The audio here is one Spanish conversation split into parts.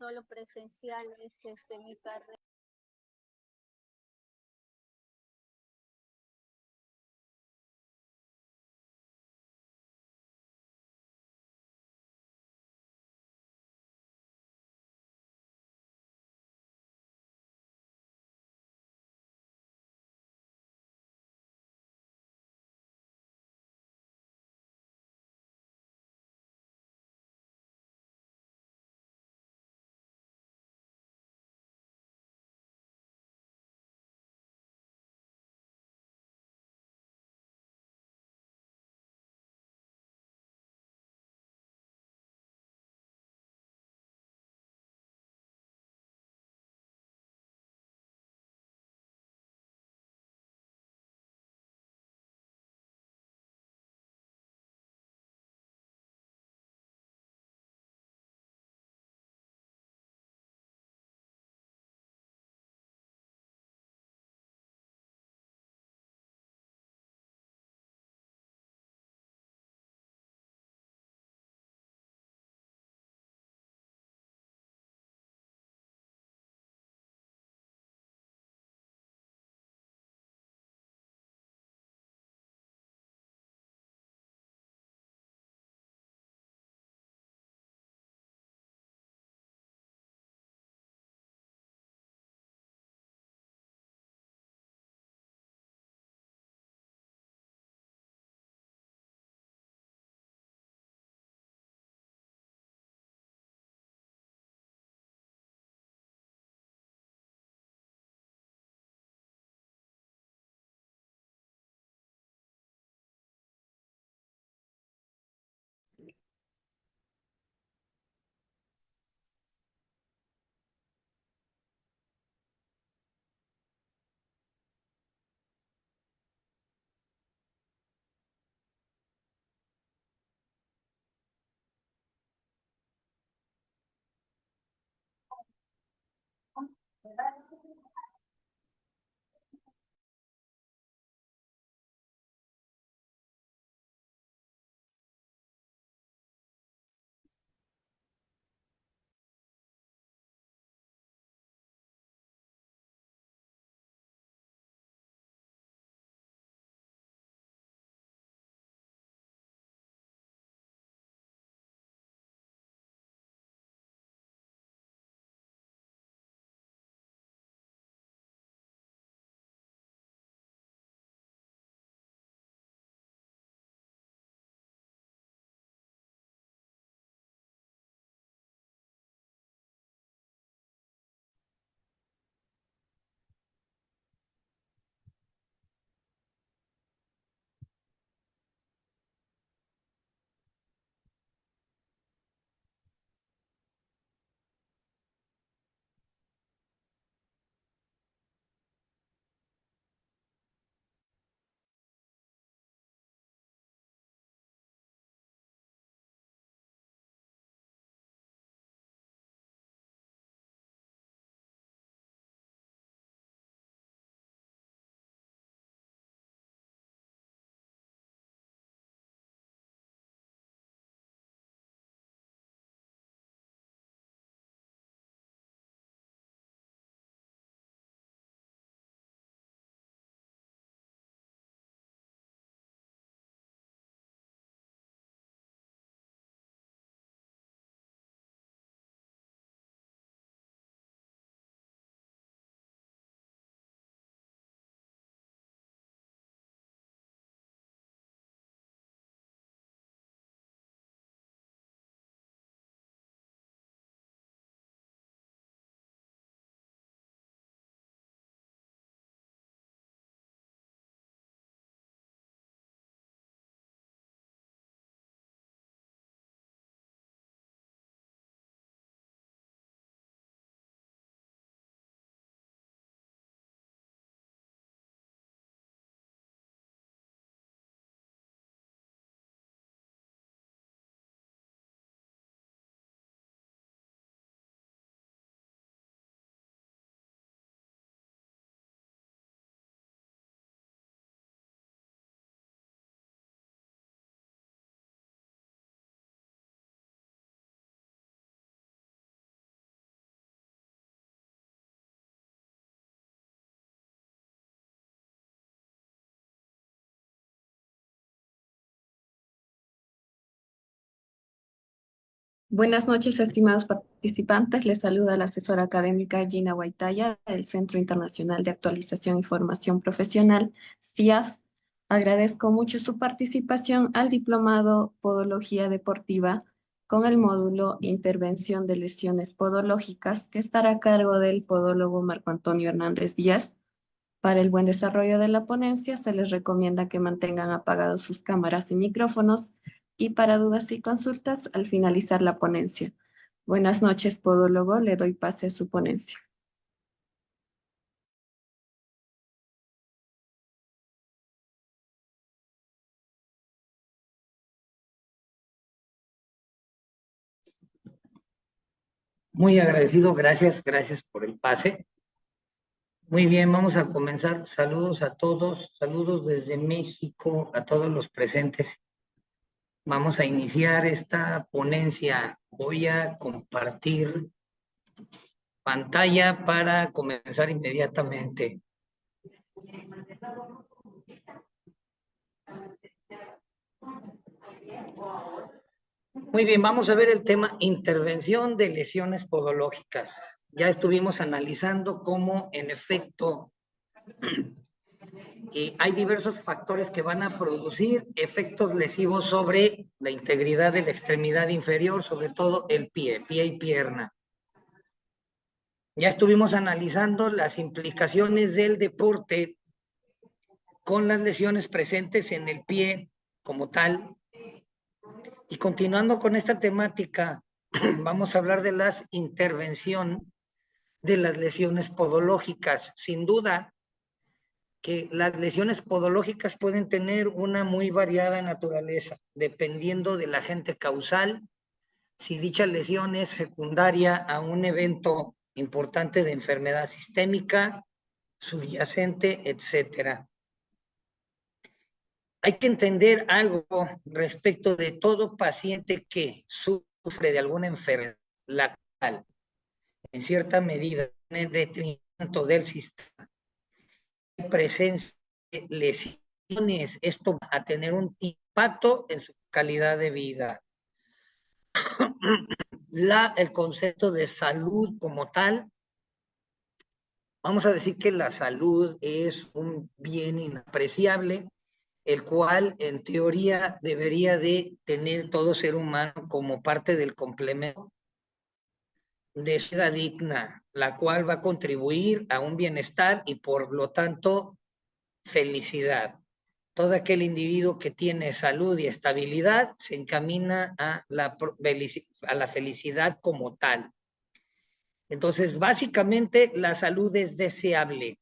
solo presencial es mi carrera. Buenas noches, estimados participantes. Les saluda la asesora académica Gina Guaitaya del Centro Internacional de Actualización y Formación Profesional, CIAF. Agradezco mucho su participación al diplomado Podología Deportiva con el módulo Intervención de Lesiones Podológicas, que estará a cargo del podólogo Marco Antonio Hernández Díaz. Para el buen desarrollo de la ponencia, se les recomienda que mantengan apagados sus cámaras y micrófonos y para dudas y consultas al finalizar la ponencia. Buenas noches, podólogo. Le doy pase a su ponencia. Muy agradecido, gracias por el pase. Muy bien, vamos a comenzar. Saludos a todos, saludos desde México a todos los presentes. Vamos a iniciar esta ponencia. Voy a compartir pantalla para comenzar inmediatamente. Muy bien, vamos a ver el tema intervención de lesiones podológicas. Ya estuvimos analizando cómo en efecto hay diversos factores que van a producir efectos lesivos sobre la integridad de la extremidad inferior, sobre todo el pie y pierna. Ya estuvimos analizando las implicaciones del deporte con las lesiones presentes en el pie como tal. Y continuando con esta temática, vamos a hablar de la intervención de las lesiones podológicas. Sin duda que las lesiones podológicas pueden tener una muy variada naturaleza, dependiendo del agente causal, si dicha lesión es secundaria a un evento importante de enfermedad sistémica, subyacente, etcétera. Hay que entender algo respecto de todo paciente que sufre de alguna enfermedad, la cual en cierta medida tiene detrimento del sistema, presencia de lesiones, esto va a tener un impacto en su calidad de vida. El concepto de salud como tal, vamos a decir que la salud es un bien inapreciable, el cual en teoría debería de tener todo ser humano como parte del complemento de vida digna, la cual va a contribuir a un bienestar y por lo tanto felicidad. Todo aquel individuo que tiene salud y estabilidad se encamina a la felicidad como tal. Entonces, básicamente, la salud es deseable.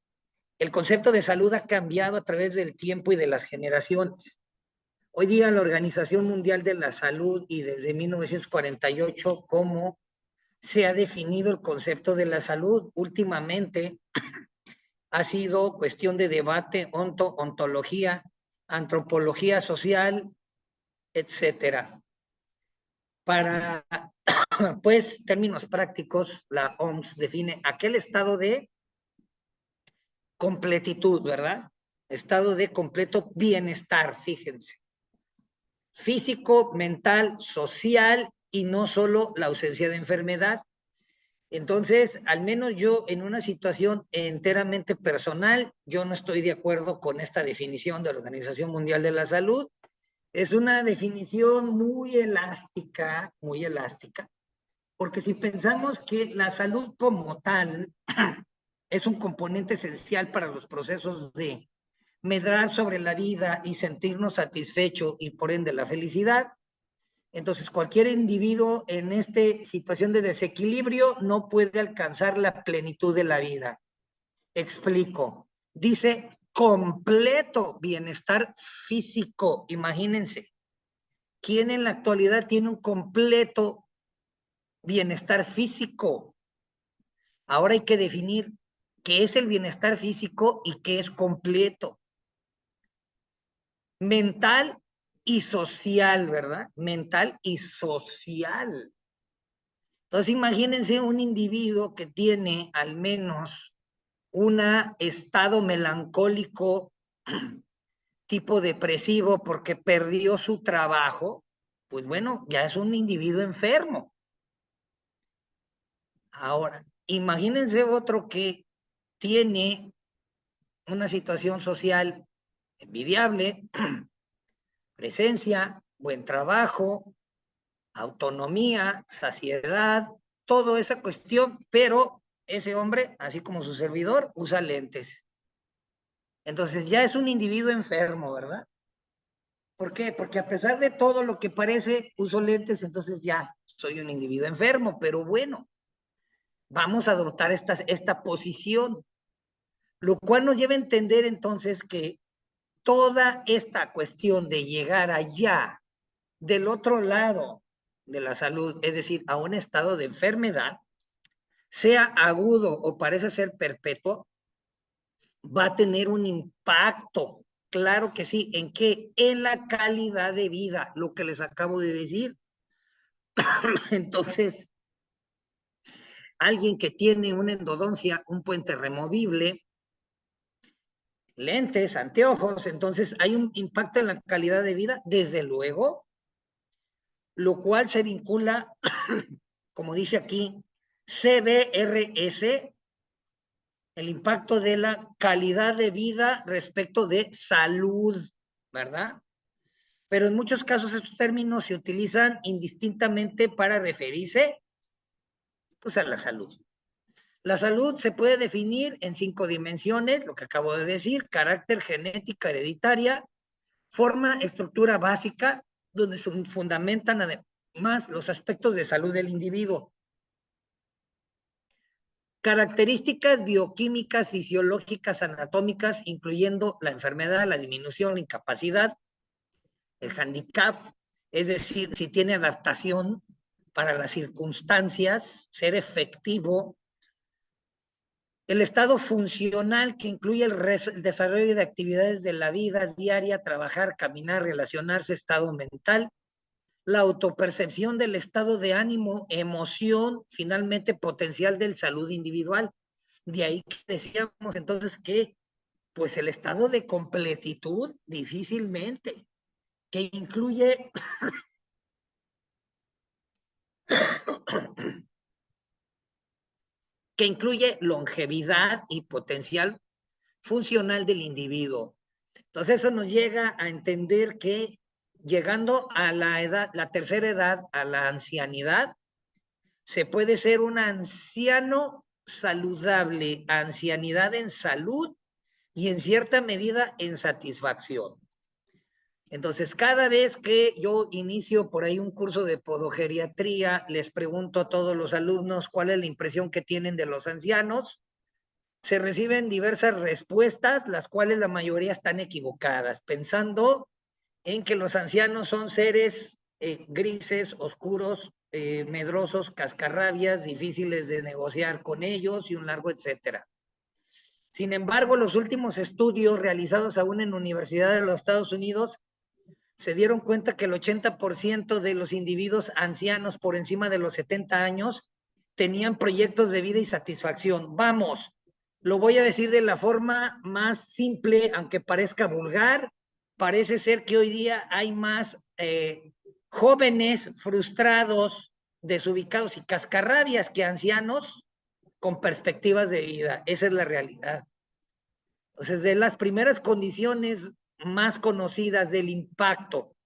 El concepto de salud ha cambiado a través del tiempo y de las generaciones. Hoy día la Organización Mundial de la Salud y desde 1948, ¿cómo se ha definido el concepto de la salud? Últimamente ha sido cuestión de debate, ontología, antropología social, etcétera. Para, pues, términos prácticos, la OMS define aquel estado de completitud, ¿verdad? Estado de completo bienestar, fíjense. Físico, mental, social y no solo la ausencia de enfermedad. Entonces, al menos yo en una situación enteramente personal, yo no estoy de acuerdo con esta definición de la Organización Mundial de la Salud. Es una definición muy elástica, porque si pensamos que la salud como tal es un componente esencial para los procesos de medrar sobre la vida y sentirnos satisfechos y por ende la felicidad, entonces cualquier individuo en esta situación de desequilibrio no puede alcanzar la plenitud de la vida. Explico. Dice completo bienestar físico. Imagínense, ¿quién en la actualidad tiene un completo bienestar físico? Ahora hay que definir qué es el bienestar físico y qué es completo. Mental y social, ¿verdad? Mental y social. Entonces, imagínense un individuo que tiene al menos un estado melancólico tipo depresivo porque perdió su trabajo, pues bueno, ya es un individuo enfermo. Ahora, imagínense otro que tiene una situación social envidiable, presencia, buen trabajo, autonomía, saciedad, toda esa cuestión, pero ese hombre, así como su servidor, usa lentes. Entonces ya es un individuo enfermo, ¿verdad? ¿Por qué? Porque a pesar de todo lo que parece, uso lentes, entonces ya soy un individuo enfermo, pero bueno, vamos a adoptar esta posición, lo cual nos lleva a entender entonces que toda esta cuestión de llegar allá, del otro lado de la salud, es decir, a un estado de enfermedad, sea agudo o parece ser perpetuo, va a tener un impacto, claro que sí, ¿en qué? En la calidad de vida, lo que les acabo de decir. Entonces, alguien que tiene una endodoncia, un puente removible, lentes, anteojos, entonces hay un impacto en la calidad de vida, desde luego, lo cual se vincula, como dice aquí, CBRS, el impacto de la calidad de vida respecto de salud, ¿verdad? Pero en muchos casos estos términos se utilizan indistintamente para referirse pues, a la salud. La salud se puede definir en 5 dimensiones, lo que acabo de decir: carácter, genética, hereditaria, forma, estructura básica, donde se fundamentan además los aspectos de salud del individuo. Características bioquímicas, fisiológicas, anatómicas, incluyendo la enfermedad, la disminución, la incapacidad, el handicap, es decir, si tiene adaptación para las circunstancias, ser efectivo. El estado funcional, que incluye el desarrollo de actividades de la vida diaria, trabajar, caminar, relacionarse, estado mental. La autopercepción del estado de ánimo, emoción, finalmente potencial del salud individual. De ahí que decíamos entonces que pues el estado de completitud difícilmente, que incluye longevidad y potencial funcional del individuo. Entonces eso nos llega a entender que llegando a la edad, la tercera edad, a la ancianidad, se puede ser un anciano saludable, ancianidad en salud y en cierta medida en satisfacción. Entonces, cada vez que yo inicio por ahí un curso de podogeriatría, les pregunto a todos los alumnos cuál es la impresión que tienen de los ancianos. Se reciben diversas respuestas, las cuales la mayoría están equivocadas, pensando en que los ancianos son seres grises, oscuros, medrosos, cascarrabias, difíciles de negociar con ellos y un largo etcétera. Sin embargo, los últimos estudios realizados aún en universidades de los Estados Unidos se dieron cuenta que el 80% de los individuos ancianos por encima de los 70 años tenían proyectos de vida y satisfacción. Vamos, lo voy a decir de la forma más simple, aunque parezca vulgar. Parece ser que hoy día hay más jóvenes frustrados, desubicados y cascarrabias que ancianos con perspectivas de vida. Esa es la realidad. Entonces, de las primeras condiciones más conocidas del impacto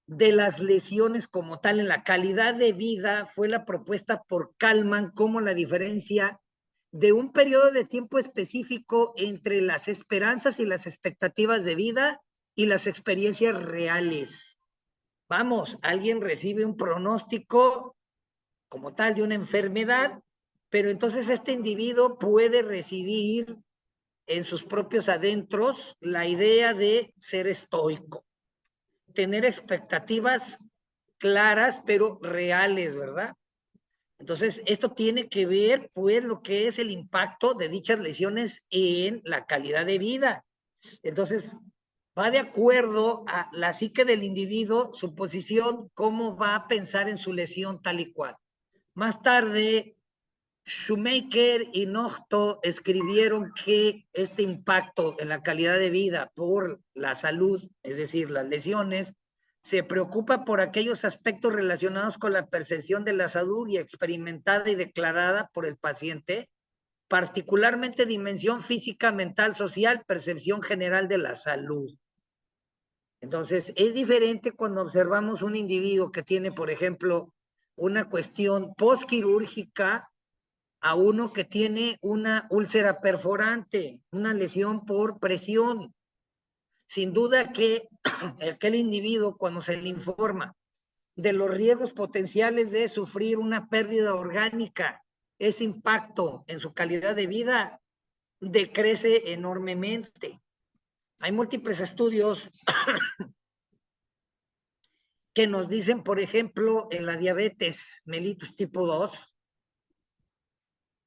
de las lesiones como tal en la calidad de vida fue la propuesta por Kalman como la diferencia de un periodo de tiempo específico entre las esperanzas y las expectativas de vida y las experiencias reales. Vamos, alguien recibe un pronóstico como tal de una enfermedad, pero entonces este individuo puede recibir en sus propios adentros la idea de ser estoico, tener expectativas claras pero reales, ¿verdad? Entonces, esto tiene que ver, pues, lo que es el impacto de dichas lesiones en la calidad de vida. Entonces, va de acuerdo a la psique del individuo, su posición, cómo va a pensar en su lesión tal y cual. Más tarde, Shoemaker y Nochto escribieron que este impacto en la calidad de vida por la salud, es decir, las lesiones, Se preocupa por aquellos aspectos relacionados con la percepción de la salud y experimentada y declarada por el paciente, particularmente dimensión física, mental, social, percepción general de la salud. Entonces, es diferente cuando observamos un individuo que tiene, por ejemplo, una cuestión postquirúrgica a uno que tiene una úlcera perforante, una lesión por presión. Sin duda que aquel individuo, cuando se le informa de los riesgos potenciales de sufrir una pérdida orgánica, ese impacto en su calidad de vida decrece enormemente. Hay múltiples estudios que nos dicen, por ejemplo, en la diabetes mellitus tipo 2,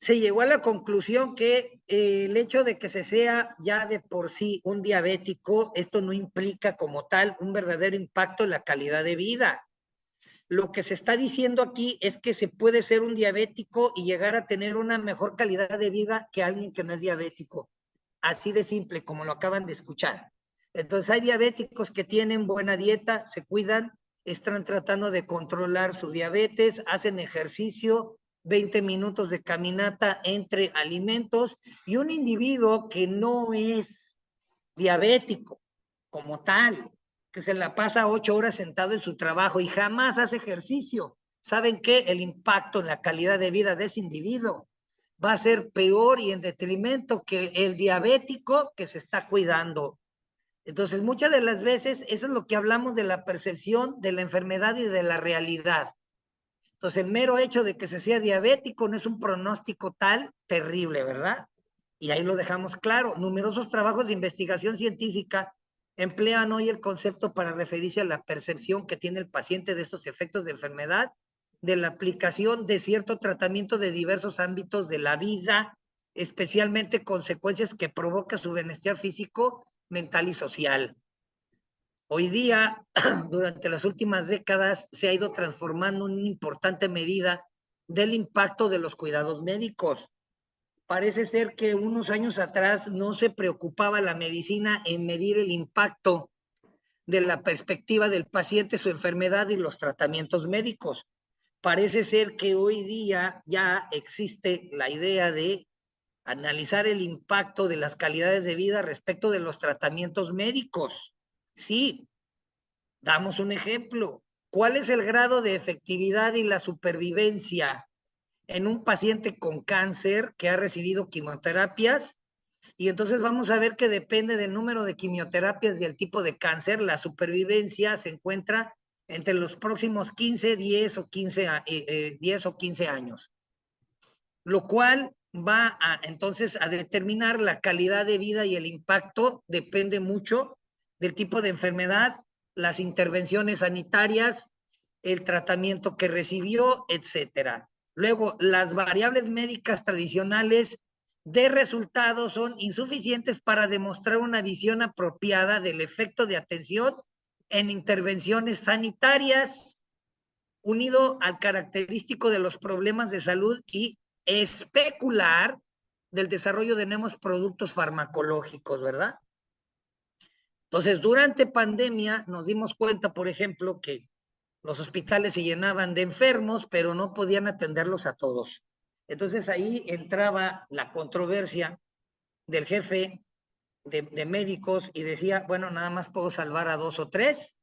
se llegó a la conclusión que el hecho de que se sea ya de por sí un diabético, esto no implica como tal un verdadero impacto en la calidad de vida. Lo que se está diciendo aquí es que se puede ser un diabético y llegar a tener una mejor calidad de vida que alguien que no es diabético. Así de simple, como lo acaban de escuchar. Entonces hay diabéticos que tienen buena dieta, se cuidan, están tratando de controlar su diabetes, hacen ejercicio, 20 minutos de caminata entre alimentos, y un individuo que no es diabético como tal, que se la pasa 8 horas sentado en su trabajo y jamás hace ejercicio. ¿Saben qué? El impacto en la calidad de vida de ese individuo va a ser peor y en detrimento que el diabético que se está cuidando. Entonces, muchas de las veces, eso es lo que hablamos de la percepción de la enfermedad y de la realidad. Entonces, el mero hecho de que se sea diabético no es un pronóstico tal terrible, ¿verdad? Y ahí lo dejamos claro. Numerosos trabajos de investigación científica emplean hoy el concepto para referirse a la percepción que tiene el paciente de estos efectos de enfermedad, de la aplicación de cierto tratamiento de diversos ámbitos de la vida, especialmente consecuencias que provoca su bienestar físico, mental y social. Hoy día, durante las últimas décadas, se ha ido transformando en una importante medida del impacto de los cuidados médicos. Parece ser que unos años atrás no se preocupaba la medicina en medir el impacto de la perspectiva del paciente, su enfermedad y los tratamientos médicos. Parece ser que hoy día ya existe la idea de analizar el impacto de las calidades de vida respecto de los tratamientos médicos. Sí, damos un ejemplo. ¿Cuál es el grado de efectividad y la supervivencia en un paciente con cáncer que ha recibido quimioterapias? Y entonces vamos a ver que depende del número de quimioterapias y el tipo de cáncer, la supervivencia se encuentra entre los próximos 15, 10 o 15 años, lo cual va entonces a determinar la calidad de vida y el impacto, depende mucho del tipo de enfermedad, las intervenciones sanitarias, el tratamiento que recibió, etcétera. Luego, las variables médicas tradicionales de resultados son insuficientes para demostrar una visión apropiada del efecto de atención en intervenciones sanitarias, unido al característico de los problemas de salud y especular del desarrollo de nuevos productos farmacológicos, ¿verdad? Entonces, durante pandemia nos dimos cuenta, por ejemplo, que los hospitales se llenaban de enfermos, pero no podían atenderlos a todos. Entonces ahí entraba la controversia del jefe de médicos y decía, bueno, nada más puedo salvar a 2 o 3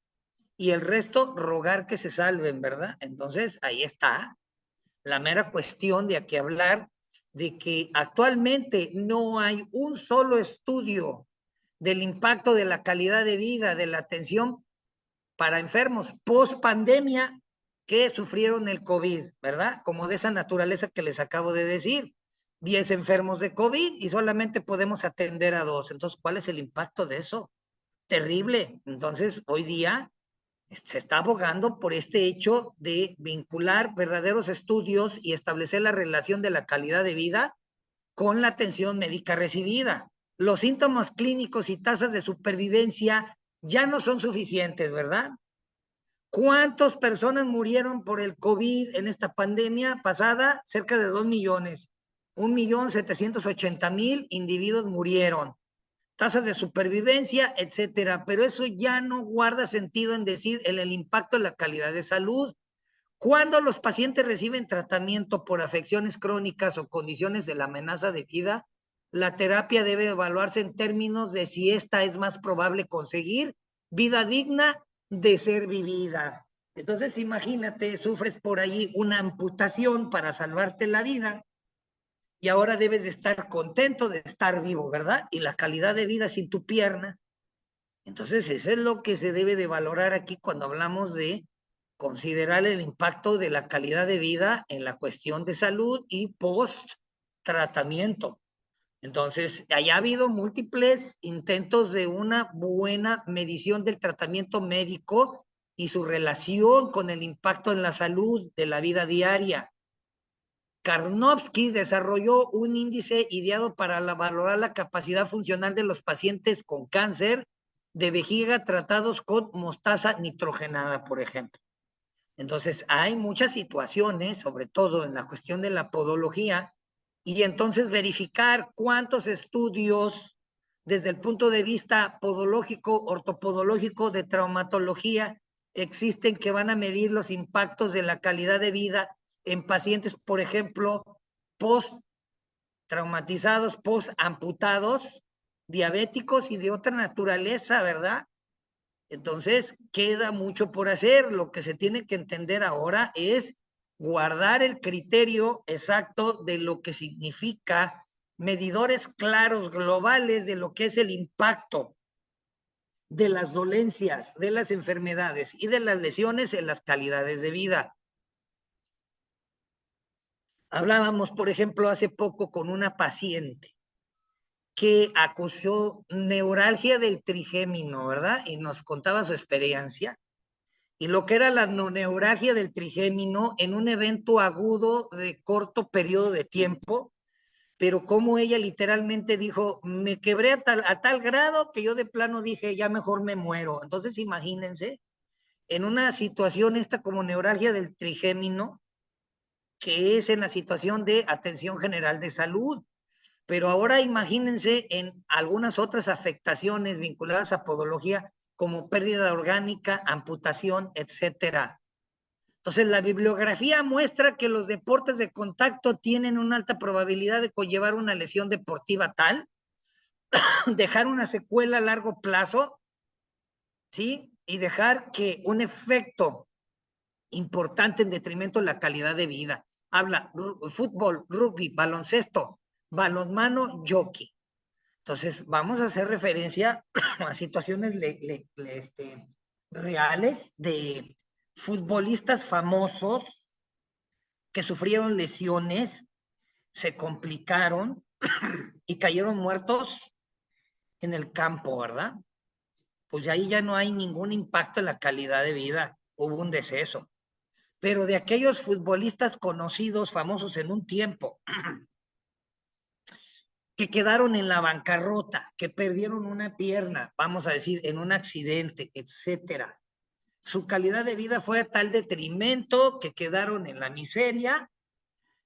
y el resto rogar que se salven, ¿verdad? Entonces ahí está la mera cuestión de aquí hablar de que actualmente no hay un solo estudio del impacto de la calidad de vida, de la atención para enfermos post pandemia que sufrieron el COVID, ¿verdad? Como de esa naturaleza que les acabo de decir. 10 enfermos de COVID y solamente podemos atender a 2. Entonces, ¿cuál es el impacto de eso? Terrible. Entonces, hoy día se está abogando por este hecho de vincular verdaderos estudios y establecer la relación de la calidad de vida con la atención médica recibida. Los síntomas clínicos y tasas de supervivencia ya no son suficientes, ¿verdad? ¿Cuántas personas murieron por el COVID en esta pandemia pasada? Cerca de 2 millones. 1.780.000 individuos murieron. tasas de supervivencia, etcétera. Pero eso ya no guarda sentido en decir el impacto en la calidad de salud. Cuando los pacientes reciben tratamiento por afecciones crónicas o condiciones de la amenaza de vida, la terapia debe evaluarse en términos de si esta es más probable conseguir vida digna de ser vivida. Entonces, imagínate, sufres por allí una amputación para salvarte la vida y ahora debes de estar contento de estar vivo, ¿verdad? Y la calidad de vida sin tu pierna. Entonces, eso es lo que se debe de valorar aquí cuando hablamos de considerar el impacto de la calidad de vida en la cuestión de salud y post-tratamiento. Entonces, haya habido múltiples intentos de una buena medición del tratamiento médico y su relación con el impacto en la salud de la vida diaria. Karnofsky desarrolló un índice ideado para valorar la capacidad funcional de los pacientes con cáncer de vejiga tratados con mostaza nitrogenada, por ejemplo. Entonces, hay muchas situaciones, sobre todo en la cuestión de la podología, y entonces verificar cuántos estudios desde el punto de vista podológico, ortopodológico, de traumatología, existen que van a medir los impactos de la calidad de vida en pacientes, por ejemplo, post-traumatizados, post-amputados, diabéticos y de otra naturaleza, ¿verdad? Entonces, queda mucho por hacer. Lo que se tiene que entender ahora es guardar el criterio exacto de lo que significa medidores claros, globales, de lo que es el impacto de las dolencias, de las enfermedades y de las lesiones en las calidades de vida. Hablábamos, por ejemplo, hace poco con una paciente que acusó neuralgia del trigémino, ¿verdad? Y nos contaba su experiencia. Y lo que era la neuralgia del trigémino en un evento agudo de corto periodo de tiempo, pero como ella literalmente dijo, me quebré a tal grado que yo de plano dije, ya mejor me muero. Entonces imagínense, en una situación esta como neuralgia del trigémino, que es en la situación de atención general de salud. Pero ahora imagínense en algunas otras afectaciones vinculadas a podología, como pérdida orgánica, amputación, etcétera. Entonces, la bibliografía muestra que los deportes de contacto tienen una alta probabilidad de conllevar una lesión deportiva tal, dejar una secuela a largo plazo, ¿sí? Y dejar que un efecto importante en detrimento de la calidad de vida. Habla fútbol, rugby, baloncesto, balonmano, jockey. Entonces, vamos a hacer referencia a situaciones reales de futbolistas famosos que sufrieron lesiones, se complicaron y cayeron muertos en el campo, ¿verdad? Pues ahí ya no hay ningún impacto en la calidad de vida, hubo un deceso. Pero de aquellos futbolistas conocidos, famosos en un tiempo, que quedaron en la bancarrota, que perdieron una pierna, vamos a decir, en un accidente, etcétera. Su calidad de vida fue a tal detrimento que quedaron en la miseria,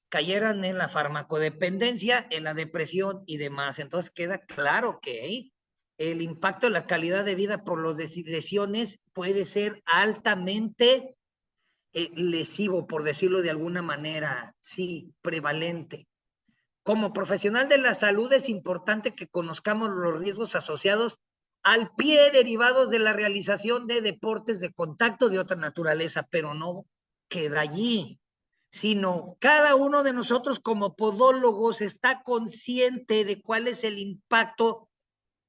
cayeron en la farmacodependencia, en la depresión y demás. Entonces queda claro que el impacto de la calidad de vida por las lesiones puede ser altamente lesivo, por decirlo de alguna manera, sí, prevalente. Como profesional de la salud es importante que conozcamos los riesgos asociados al pie derivados de la realización de deportes de contacto de otra naturaleza, pero no queda allí, sino cada uno de nosotros como podólogos está consciente de cuál es el impacto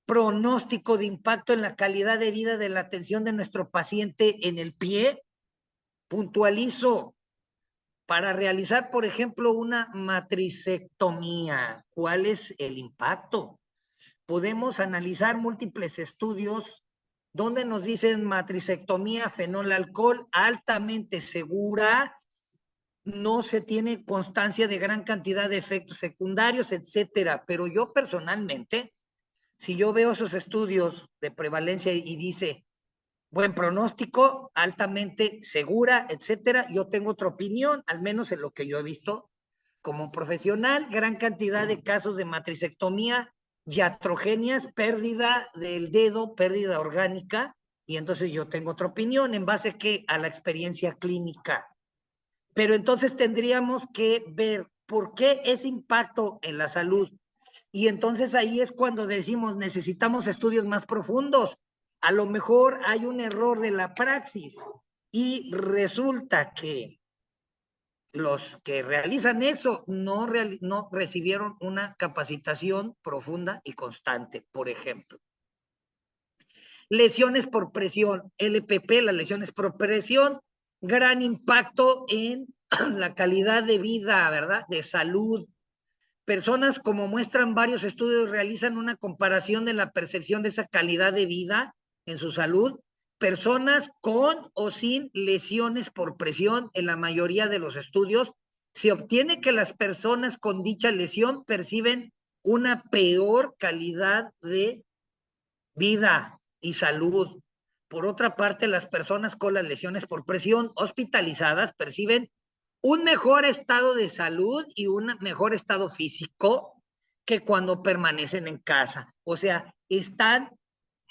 pronóstico de impacto en la calidad de vida de la atención de nuestro paciente en el pie. Puntualizo, para realizar, por ejemplo, una matricectomía, ¿cuál es el impacto? Podemos analizar múltiples estudios donde nos dicen matricectomía fenol-alcohol altamente segura, no se tiene constancia de gran cantidad de efectos secundarios, etcétera. Pero yo personalmente, si yo veo esos estudios de prevalencia y dice buen pronóstico, altamente segura, etcétera, yo tengo otra opinión, al menos en lo que yo he visto como profesional, gran cantidad de casos de matricectomía iatrogenias, pérdida del dedo, pérdida orgánica, y entonces yo tengo otra opinión en base a la experiencia clínica. Pero entonces tendríamos que ver por qué ese impacto en la salud. Y entonces ahí es cuando decimos, necesitamos estudios más profundos. A lo mejor hay un error de la praxis y resulta que los que realizan eso no recibieron una capacitación profunda y constante, por ejemplo. Lesiones por presión, LPP, las lesiones por presión, gran impacto en la calidad de vida, ¿verdad? De salud. Personas, como muestran varios estudios, realizan una comparación de la percepción de esa calidad de vida en su salud. Personas con o sin lesiones por presión, en la mayoría de los estudios, se obtiene que las personas con dicha lesión perciben una peor calidad de vida y salud. Por otra parte, las personas con las lesiones por presión hospitalizadas perciben un mejor estado de salud y un mejor estado físico que cuando permanecen en casa. O sea, están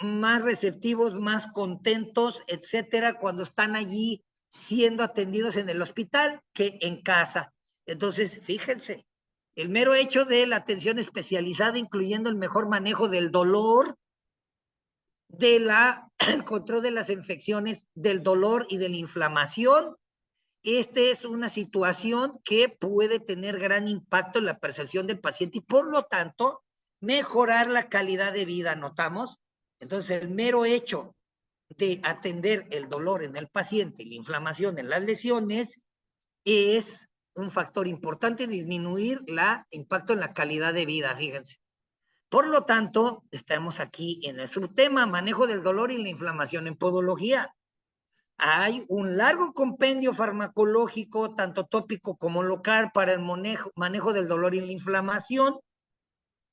más receptivos, más contentos, etcétera, cuando están allí siendo atendidos en el hospital que en casa. Entonces, fíjense, el mero hecho de la atención especializada, incluyendo el mejor manejo del dolor, el control de las infecciones, del dolor y de la inflamación. Esta es una situación que puede tener gran impacto en la percepción del paciente y por lo tanto mejorar la calidad de vida, ¿notamos? Entonces el mero hecho de atender el dolor en el paciente y la inflamación en las lesiones es un factor importante en disminuir el impacto en la calidad de vida, fíjense. Por lo tanto, estamos aquí en el subtema, manejo del dolor y la inflamación en podología. Hay un largo compendio farmacológico, tanto tópico como local, para el manejo del dolor y la inflamación,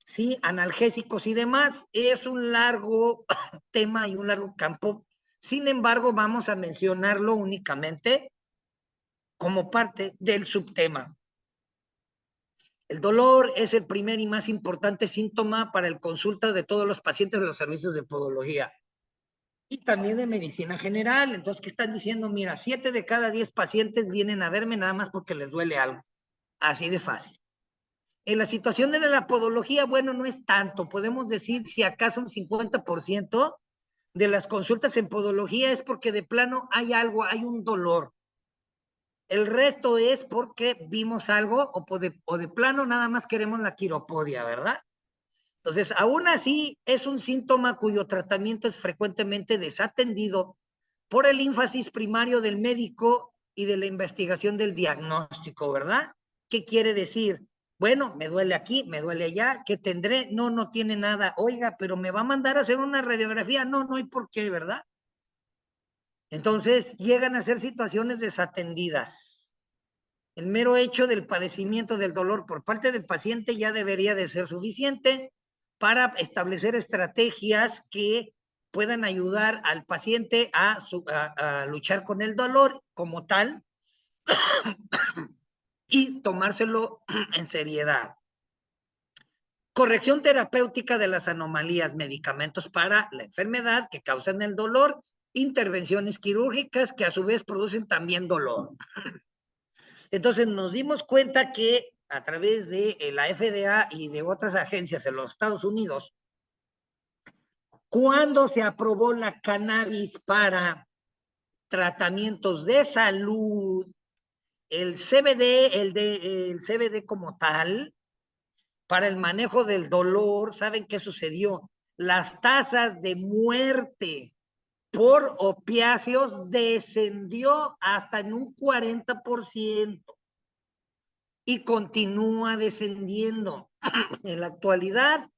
¿sí? Analgésicos y demás. Es un largo tema y un largo campo. Sin embargo, vamos a mencionarlo únicamente como parte del subtema. El dolor es el primer y más importante síntoma para el consulta de todos los pacientes de los servicios de podología y también de medicina general. Entonces, ¿qué están diciendo? Mira, 7 de cada 10 pacientes vienen a verme nada más porque les duele algo. Así de fácil. En la situación de la podología, bueno, no es tanto. Podemos decir, si acaso un 50% de las consultas en podología es porque de plano hay algo, hay un dolor. El resto es porque vimos algo o de plano nada más queremos la quiropodia, ¿verdad? Entonces, aún así, es un síntoma cuyo tratamiento es frecuentemente desatendido por el énfasis primario del médico y de la investigación del diagnóstico, ¿verdad? ¿Qué quiere decir? Bueno, me duele aquí, me duele allá, ¿qué tendré? No, no tiene nada. Oiga, pero me va a mandar a hacer una radiografía. No, no hay por qué, ¿verdad? Entonces, llegan a ser situaciones desatendidas. El mero hecho del padecimiento del dolor por parte del paciente ya debería de ser suficiente para establecer estrategias que puedan ayudar al paciente a luchar con el dolor como tal y tomárselo en seriedad. Corrección terapéutica de las anomalías, medicamentos para la enfermedad que causan el dolor, intervenciones quirúrgicas que a su vez producen también dolor. Entonces nos dimos cuenta que a través de la FDA y de otras agencias en los Estados Unidos, cuando se aprobó la cannabis para tratamientos de salud, el CBD como tal, para el manejo del dolor, ¿saben qué sucedió? Las tasas de muerte por opiáceos descendió hasta en un 40%. Y continúa descendiendo. En la actualidad,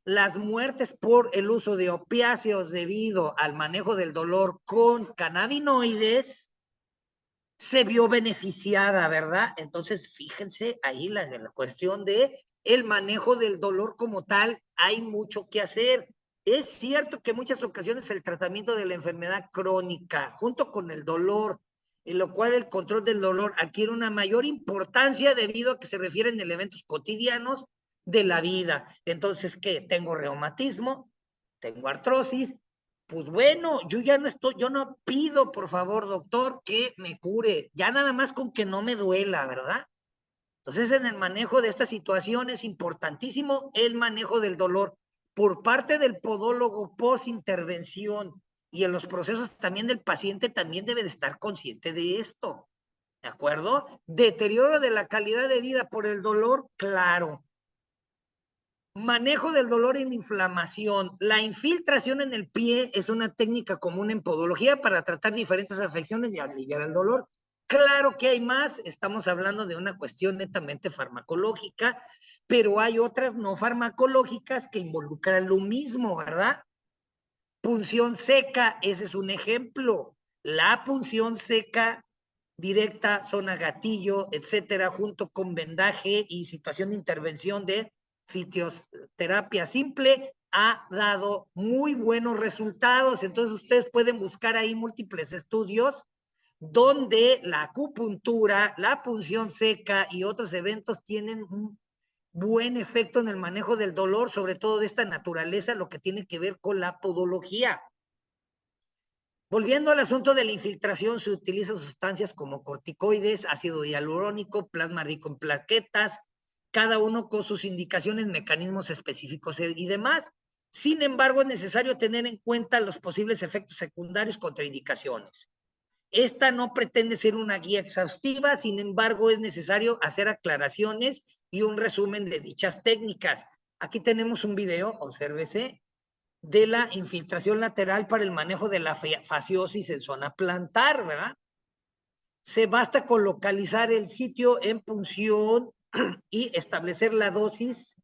las muertes por el uso de opiáceos debido al manejo del dolor con cannabinoides se vio beneficiada, ¿verdad? Entonces, fíjense ahí la cuestión de el manejo del dolor como tal, hay mucho que hacer. Es cierto que en muchas ocasiones el tratamiento de la enfermedad crónica, junto con el dolor, en lo cual el control del dolor adquiere una mayor importancia debido a que se refieren a elementos cotidianos de la vida. Entonces, ¿qué? Tengo reumatismo, tengo artrosis. Pues bueno, yo no pido, por favor, doctor, que me cure, ya nada más con que no me duela, ¿verdad? Entonces, en el manejo de esta situación es importantísimo el manejo del dolor por parte del podólogo post-intervención, y en los procesos también del paciente también debe de estar consciente de esto, ¿de acuerdo? Deterioro de la calidad de vida por el dolor, claro. Manejo del dolor y la inflamación. La infiltración en el pie es una técnica común en podología para tratar diferentes afecciones y aliviar el dolor. Claro que hay más, estamos hablando de una cuestión netamente farmacológica, pero hay otras no farmacológicas que involucran lo mismo, ¿verdad? Punción seca, ese es un ejemplo. La punción seca directa, zona gatillo, etcétera, junto con vendaje y situación de intervención de fisioterapia simple, ha dado muy buenos resultados. Entonces ustedes pueden buscar ahí múltiples estudios donde la acupuntura, la punción seca y otros eventos tienen un buen efecto en el manejo del dolor, sobre todo de esta naturaleza, lo que tiene que ver con la podología. Volviendo al asunto de la infiltración, se utilizan sustancias como corticoides, ácido hialurónico, plasma rico en plaquetas, cada uno con sus indicaciones, mecanismos específicos y demás. Sin embargo, es necesario tener en cuenta los posibles efectos secundarios, contraindicaciones. Esta no pretende ser una guía exhaustiva, sin embargo, es necesario hacer aclaraciones y un resumen de dichas técnicas. Aquí tenemos un video, obsérvese, de la infiltración lateral para el manejo de la fasciosis en zona plantar, ¿verdad? Se basta con localizar el sitio en punción y establecer la dosis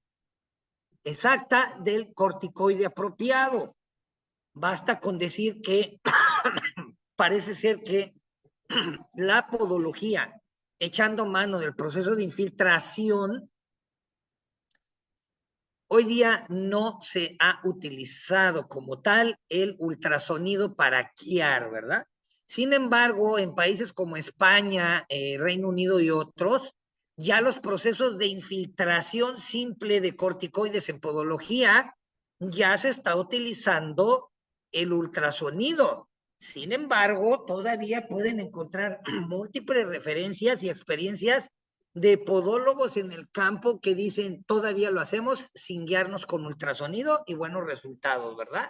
exacta del corticoide apropiado. Basta con decir que parece ser que la podología, echando mano del proceso de infiltración, hoy día no se ha utilizado como tal el ultrasonido para guiar, ¿verdad? Sin embargo, en países como España, Reino Unido y otros, ya los procesos de infiltración simple de corticoides en podología, ya se está utilizando el ultrasonido. Sin embargo, todavía pueden encontrar múltiples referencias y experiencias de podólogos en el campo que dicen todavía lo hacemos sin guiarnos con ultrasonido y buenos resultados, ¿verdad?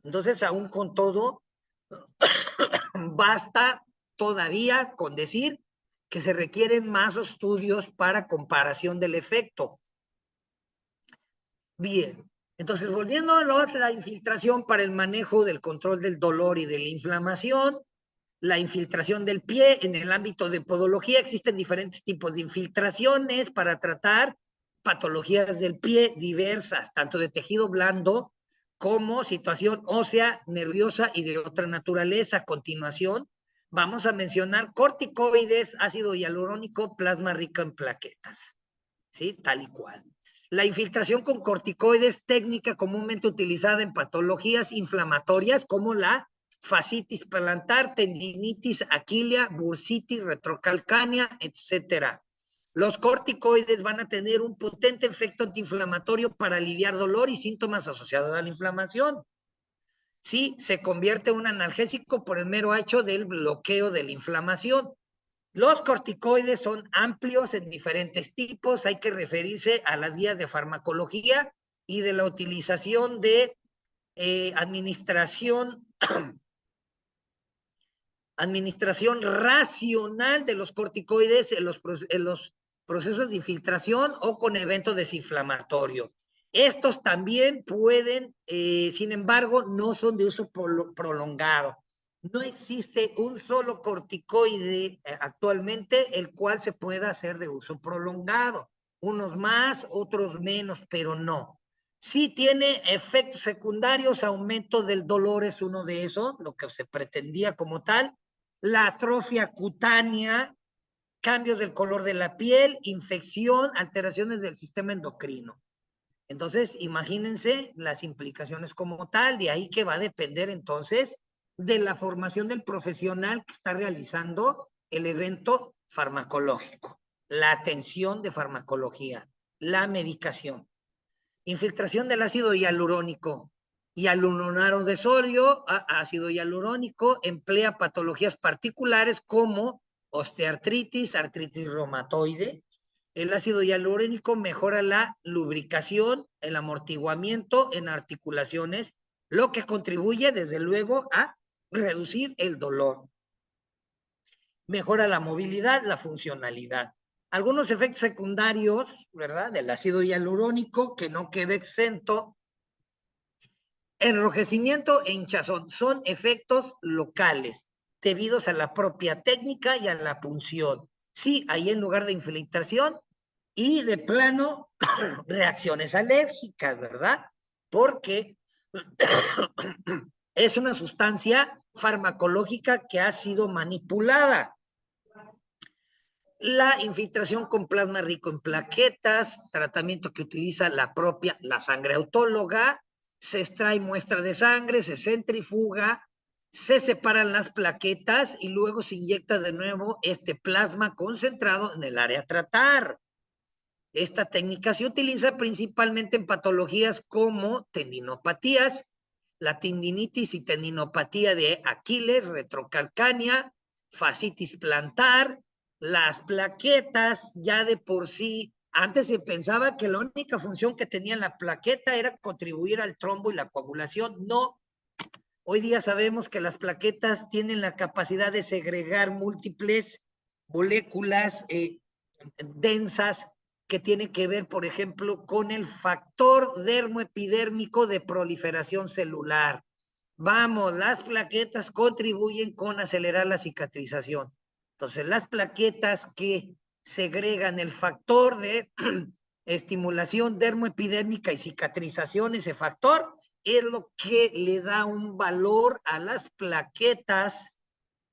Entonces, aún con todo, basta todavía con decir que se requieren más estudios para comparación del efecto. Bien, entonces volviendo a la infiltración para el manejo del control del dolor y de la inflamación, la infiltración del pie en el ámbito de podología, existen diferentes tipos de infiltraciones para tratar patologías del pie diversas, tanto de tejido blando como situación ósea, nerviosa y de otra naturaleza. A continuación, vamos a mencionar corticoides, ácido hialurónico, plasma rico en plaquetas, ¿sí? Tal y cual. La infiltración con corticoides, técnica comúnmente utilizada en patologías inflamatorias como la fascitis plantar, tendinitis aquilea, bursitis, retrocalcánea, etcétera. Los corticoides van a tener un potente efecto antiinflamatorio para aliviar dolor y síntomas asociados a la inflamación. Sí, se convierte en un analgésico por el mero hecho del bloqueo de la inflamación. Los corticoides son amplios en diferentes tipos, hay que referirse a las guías de farmacología y de la utilización de administración racional de los corticoides en los procesos de infiltración o con eventos desinflamatorios. Estos también pueden, sin embargo, no son de uso prolongado. No existe un solo corticoide actualmente el cual se pueda hacer de uso prolongado. Unos más, otros menos, pero no. Sí tiene efectos secundarios, aumento del dolor es uno de esos, lo que se pretendía como tal, la atrofia cutánea, cambios del color de la piel, infección, alteraciones del sistema endocrino. Entonces, imagínense las implicaciones como tal, de ahí que va a depender entonces de la formación del profesional que está realizando el evento farmacológico, la atención de farmacología. la medicación. Infiltración del ácido hialurónico. Hialuronato de sodio, ácido hialurónico, emplea patologías particulares como osteoartritis, artritis reumatoide. El ácido hialurónico mejora la lubricación, el amortiguamiento en articulaciones, lo que contribuye desde luego a reducir el dolor. Mejora la movilidad, la funcionalidad. Algunos efectos secundarios, ¿verdad?, del ácido hialurónico, que no queda exento. Enrojecimiento e hinchazón son efectos locales, debidos a la propia técnica y a la punción. Sí, ahí en lugar de infiltración y de plano reacciones alérgicas, ¿verdad? Porque es una sustancia farmacológica que ha sido manipulada. La infiltración con plasma rico en plaquetas, tratamiento que utiliza la sangre autóloga, se extrae muestra de sangre, se centrifuga, se separan las plaquetas y luego se inyecta de nuevo este plasma concentrado en el área a tratar. Esta técnica se utiliza principalmente en patologías como tendinopatías, la tendinitis y tendinopatía de Aquiles, retrocalcánea, fascitis plantar. Las plaquetas ya de por sí, antes se pensaba que la única función que tenía la plaqueta era contribuir al trombo y la coagulación. No, hoy día sabemos que las plaquetas tienen la capacidad de segregar múltiples moléculas densas que tienen que ver, por ejemplo, con el factor dermoepidérmico de proliferación celular. Vamos, las plaquetas contribuyen con acelerar la cicatrización. Entonces, las plaquetas que segregan el factor de estimulación dermoepidérmica y cicatrización, ese factor, es lo que le da un valor a las plaquetas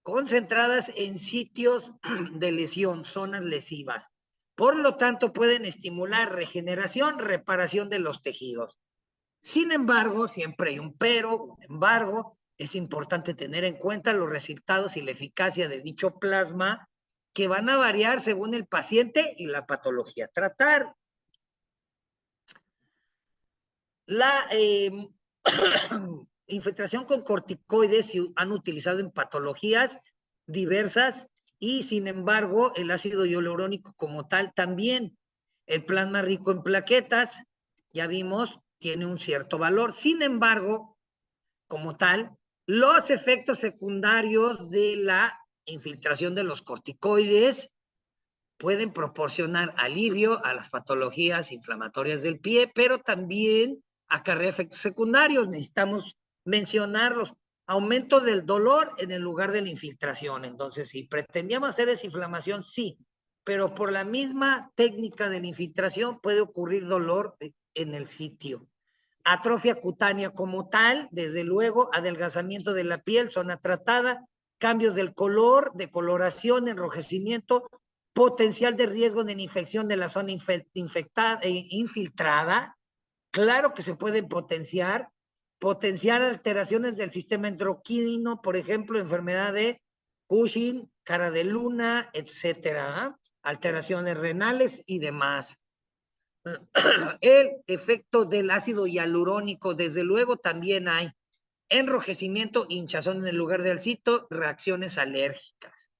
concentradas en sitios de lesión, zonas lesivas. Por lo tanto, pueden estimular regeneración, reparación de los tejidos. Sin embargo, siempre hay un pero, un embargo, es importante tener en cuenta los resultados y la eficacia de dicho plasma que van a variar según el paciente y la patología a tratar. La infiltración con corticoides se han utilizado en patologías diversas y sin embargo el ácido hialurónico como tal también. El plasma rico en plaquetas, ya vimos, tiene un cierto valor. Sin embargo, como tal, los efectos secundarios de la infiltración de los corticoides pueden proporcionar alivio a las patologías inflamatorias del pie, pero también acarrea efectos secundarios. Necesitamos mencionarlos. Aumento del dolor en el lugar de la infiltración. Entonces, si pretendíamos hacer desinflamación, sí, pero por la misma técnica de la infiltración puede ocurrir dolor en el sitio. Atrofia cutánea como tal, desde luego, adelgazamiento de la piel, zona tratada, cambios del color, decoloración, enrojecimiento, potencial de riesgo de infección de la zona infiltrada. Claro que se pueden potenciar alteraciones del sistema endocrino, por ejemplo, enfermedad de Cushing, cara de luna, etcétera, alteraciones renales y demás. El efecto del ácido hialurónico, desde luego, también hay enrojecimiento, hinchazón en el lugar del sitio, reacciones alérgicas.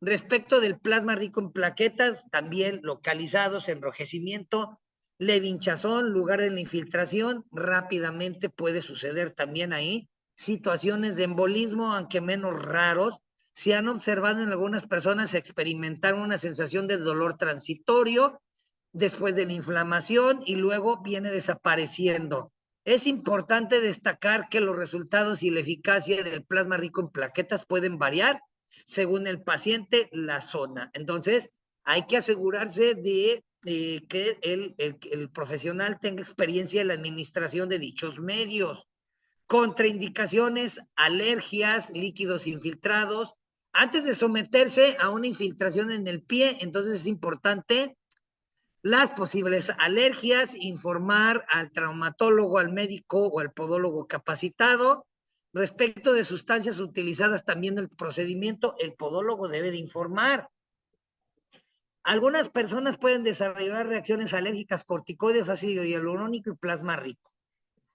Respecto del plasma rico en plaquetas, también localizados, enrojecimiento, leve hinchazón, lugar de la infiltración, rápidamente puede suceder también ahí. Situaciones de embolismo, aunque menos raros, se han observado en algunas personas experimentar una sensación de dolor transitorio después de la inflamación y luego viene desapareciendo. Es importante destacar que los resultados y la eficacia del plasma rico en plaquetas pueden variar según el paciente, la zona. Entonces, hay que asegurarse de que el profesional tenga experiencia en la administración de dichos medios. Contraindicaciones, alergias, líquidos infiltrados. Antes de someterse a una infiltración en el pie, entonces es importante las posibles alergias, informar al traumatólogo, al médico o al podólogo capacitado. Respecto de sustancias utilizadas también en el procedimiento, el podólogo debe de informar. Algunas personas pueden desarrollar reacciones alérgicas, corticoides, ácido hialurónico y plasma rico.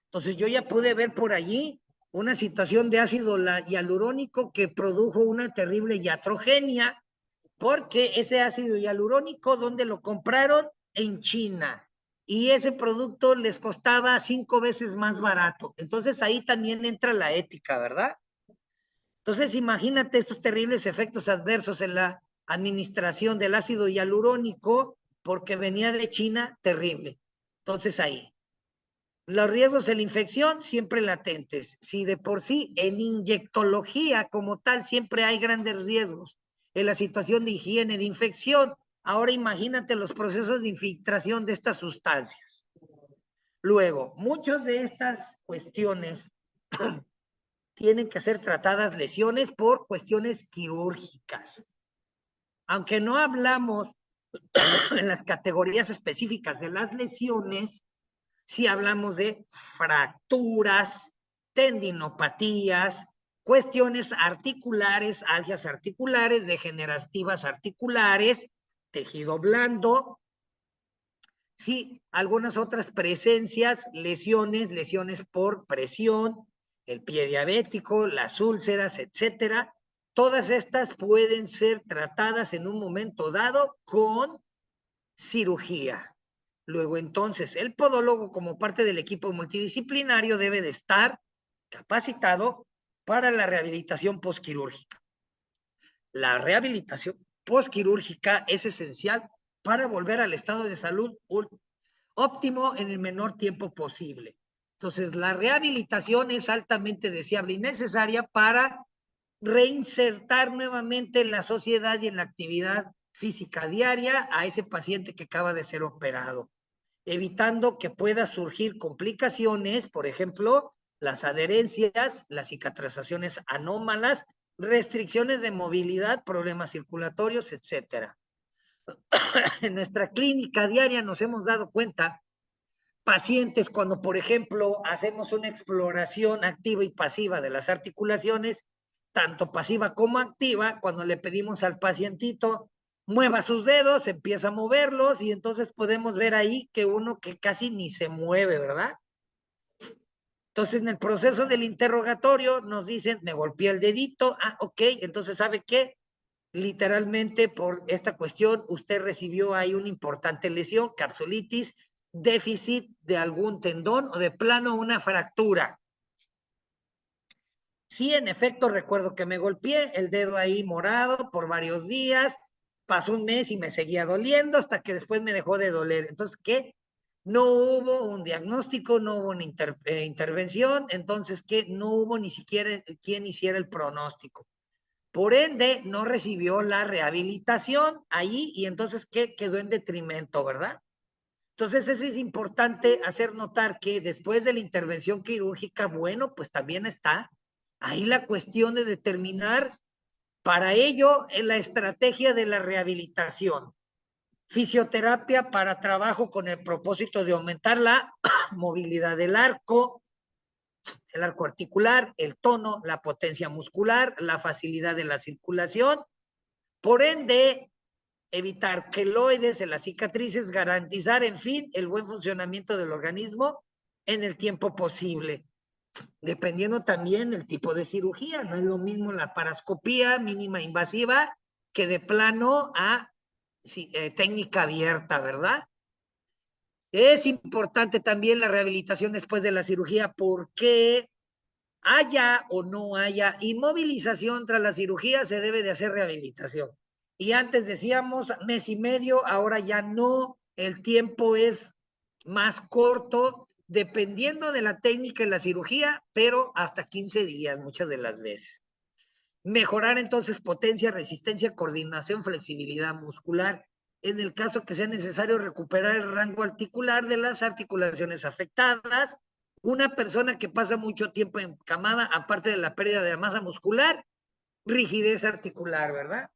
Entonces yo ya pude ver por allí una situación de ácido hialurónico que produjo una terrible iatrogenia, porque ese ácido hialurónico, ¿dónde lo compraron? En China. Y ese producto les costaba 5 veces más barato. Entonces ahí también entra la ética, ¿verdad? Entonces imagínate estos terribles efectos adversos en la administración del ácido hialurónico porque venía de China, terrible. Entonces ahí. Los riesgos de la infección siempre latentes. Si de por sí en inyectología como tal siempre hay grandes riesgos en la situación de higiene de infección, ahora imagínate los procesos de infiltración de estas sustancias. Luego, muchas de estas cuestiones tienen que ser tratadas lesiones por cuestiones quirúrgicas. Aunque no hablamos en las categorías específicas de las lesiones, si hablamos de fracturas, tendinopatías, cuestiones articulares, algias articulares, degenerativas articulares, tejido blando, sí, algunas otras presencias, lesiones por presión, el pie diabético, las úlceras, etcétera. Todas estas pueden ser tratadas en un momento dado con cirugía. Luego, entonces, el podólogo, como parte del equipo multidisciplinario, debe de estar capacitado para la rehabilitación postquirúrgica. La rehabilitación postquirúrgica es esencial para volver al estado de salud óptimo en el menor tiempo posible. Entonces, la rehabilitación es altamente deseable y necesaria para reinsertar nuevamente en la sociedad y en la actividad física diaria a ese paciente que acaba de ser operado, evitando que pueda surgir complicaciones, por ejemplo, las adherencias, las cicatrizaciones anómalas, restricciones de movilidad, problemas circulatorios, etcétera. En nuestra clínica diaria nos hemos dado cuenta, pacientes cuando, por ejemplo, hacemos una exploración activa y pasiva de las articulaciones, tanto pasiva como activa, cuando le pedimos al pacientito mueva sus dedos, empieza a moverlos y entonces podemos ver ahí que uno que casi ni se mueve, ¿verdad? Entonces en el proceso del interrogatorio nos dicen, me golpeé el dedito, ok, entonces ¿sabe qué? Literalmente por esta cuestión usted recibió ahí una importante lesión, capsulitis, déficit de algún tendón o de plano una fractura. Sí, en efecto, recuerdo que me golpeé el dedo ahí morado por varios días, pasó un mes y me seguía doliendo hasta que después me dejó de doler. Entonces, ¿qué? No hubo un diagnóstico, no hubo una intervención, entonces, ¿qué? No hubo ni siquiera quien hiciera el pronóstico. Por ende, no recibió la rehabilitación ahí y entonces, ¿qué? Quedó en detrimento, ¿verdad? Entonces, eso es importante hacer notar que después de la intervención quirúrgica, bueno, pues también está ahí la cuestión de determinar para ello la estrategia de la rehabilitación. Fisioterapia para trabajo con el propósito de aumentar la movilidad del arco, el arco articular, el tono, la potencia muscular, la facilidad de la circulación. Por ende, evitar queloides en las cicatrices, garantizar, en fin, el buen funcionamiento del organismo en el tiempo posible. Dependiendo también del tipo de cirugía, no es lo mismo la paroscopía mínima invasiva que de plano a técnica abierta, ¿verdad? Es importante también la rehabilitación después de la cirugía porque haya o no haya inmovilización tras la cirugía, se debe de hacer rehabilitación. Y antes decíamos mes y medio, ahora ya no, el tiempo es más corto, dependiendo de la técnica de la cirugía, pero hasta 15 días muchas de las veces. Mejorar entonces potencia, resistencia, coordinación, flexibilidad muscular. En el caso que sea necesario recuperar el rango articular de las articulaciones afectadas. Una persona que pasa mucho tiempo encamada, aparte de la pérdida de la masa muscular, rigidez articular, ¿verdad?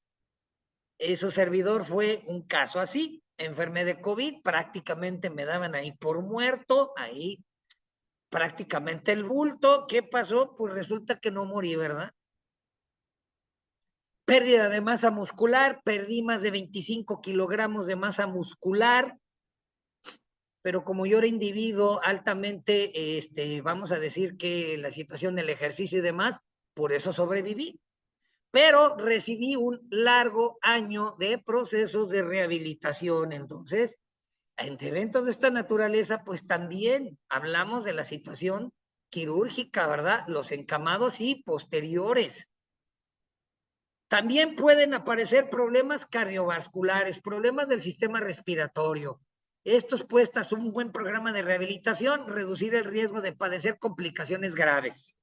Su servidor fue un caso así. Enfermé de COVID, prácticamente me daban ahí por muerto, ahí prácticamente el bulto. ¿Qué pasó? Pues resulta que no morí, ¿verdad? Pérdida de masa muscular, perdí más de 25 kilogramos de masa muscular, pero como yo era individuo altamente, vamos a decir que la situación del ejercicio y demás, por eso sobreviví. Pero recibí un largo año de procesos de rehabilitación. Entonces, entre eventos de esta naturaleza, pues también hablamos de la situación quirúrgica, ¿verdad? Los encamados y posteriores. También pueden aparecer problemas cardiovasculares, problemas del sistema respiratorio. Estos puestas un buen programa de rehabilitación, reducir el riesgo de padecer complicaciones graves.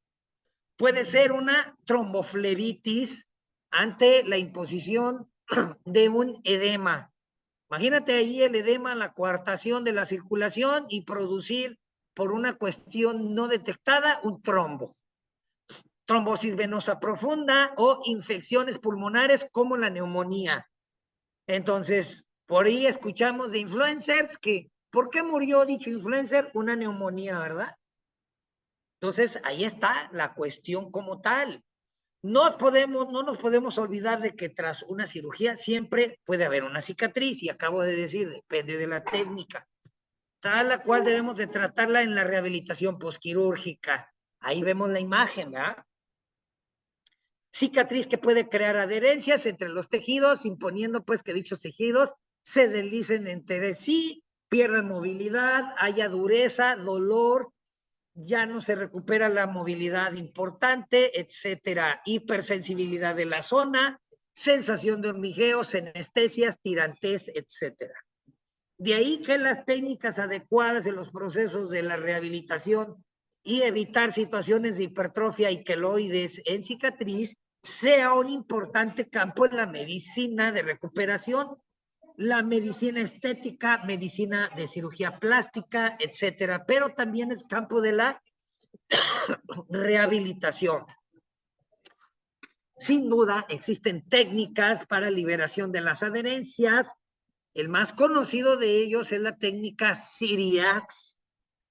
Puede ser una tromboflebitis ante la imposición de un edema. Imagínate ahí el edema, la coartación de la circulación y producir por una cuestión no detectada un trombo. Trombosis venosa profunda o infecciones pulmonares como la neumonía. Entonces, por ahí escuchamos de influencers que, ¿por qué murió dicho influencer? Una neumonía, ¿verdad? Entonces, ahí está la cuestión como tal. No nos podemos olvidar de que tras una cirugía siempre puede haber una cicatriz, y acabo de decir, depende de la técnica, tras la cual debemos de tratarla en la rehabilitación posquirúrgica. Ahí vemos la imagen, ¿verdad? Cicatriz que puede crear adherencias entre los tejidos, imponiendo pues que dichos tejidos se deslicen entre sí, pierdan movilidad, haya dureza, dolor, ya no se recupera la movilidad importante, etcétera. Hipersensibilidad de la zona, sensación de hormigueo, senestesias, tirantez, etcétera. De ahí que las técnicas adecuadas en los procesos de la rehabilitación y evitar situaciones de hipertrofia y queloides en cicatriz sea un importante campo en la medicina de recuperación, la medicina estética, medicina de cirugía plástica, etcétera, pero también es campo de la rehabilitación. Sin duda, existen técnicas para liberación de las adherencias. El más conocido de ellos es la técnica Cyriax.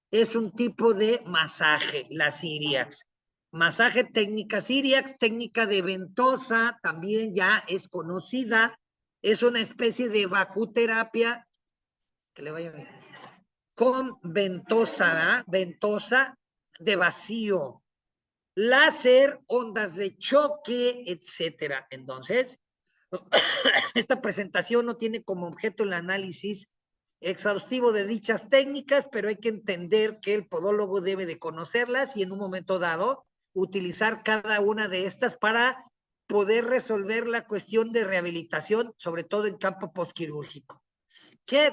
Es un tipo de masaje, la Cyriax. Masaje técnica Cyriax, técnica de ventosa, también ya es conocida. Es una especie de vacuterapia, que le vaya bien, con ventosa, ventosa de vacío, láser, ondas de choque, etcétera. Entonces, esta presentación no tiene como objeto el análisis exhaustivo de dichas técnicas, pero hay que entender que el podólogo debe de conocerlas y en un momento dado utilizar cada una de estas para poder resolver la cuestión de rehabilitación, sobre todo en campo postquirúrgico.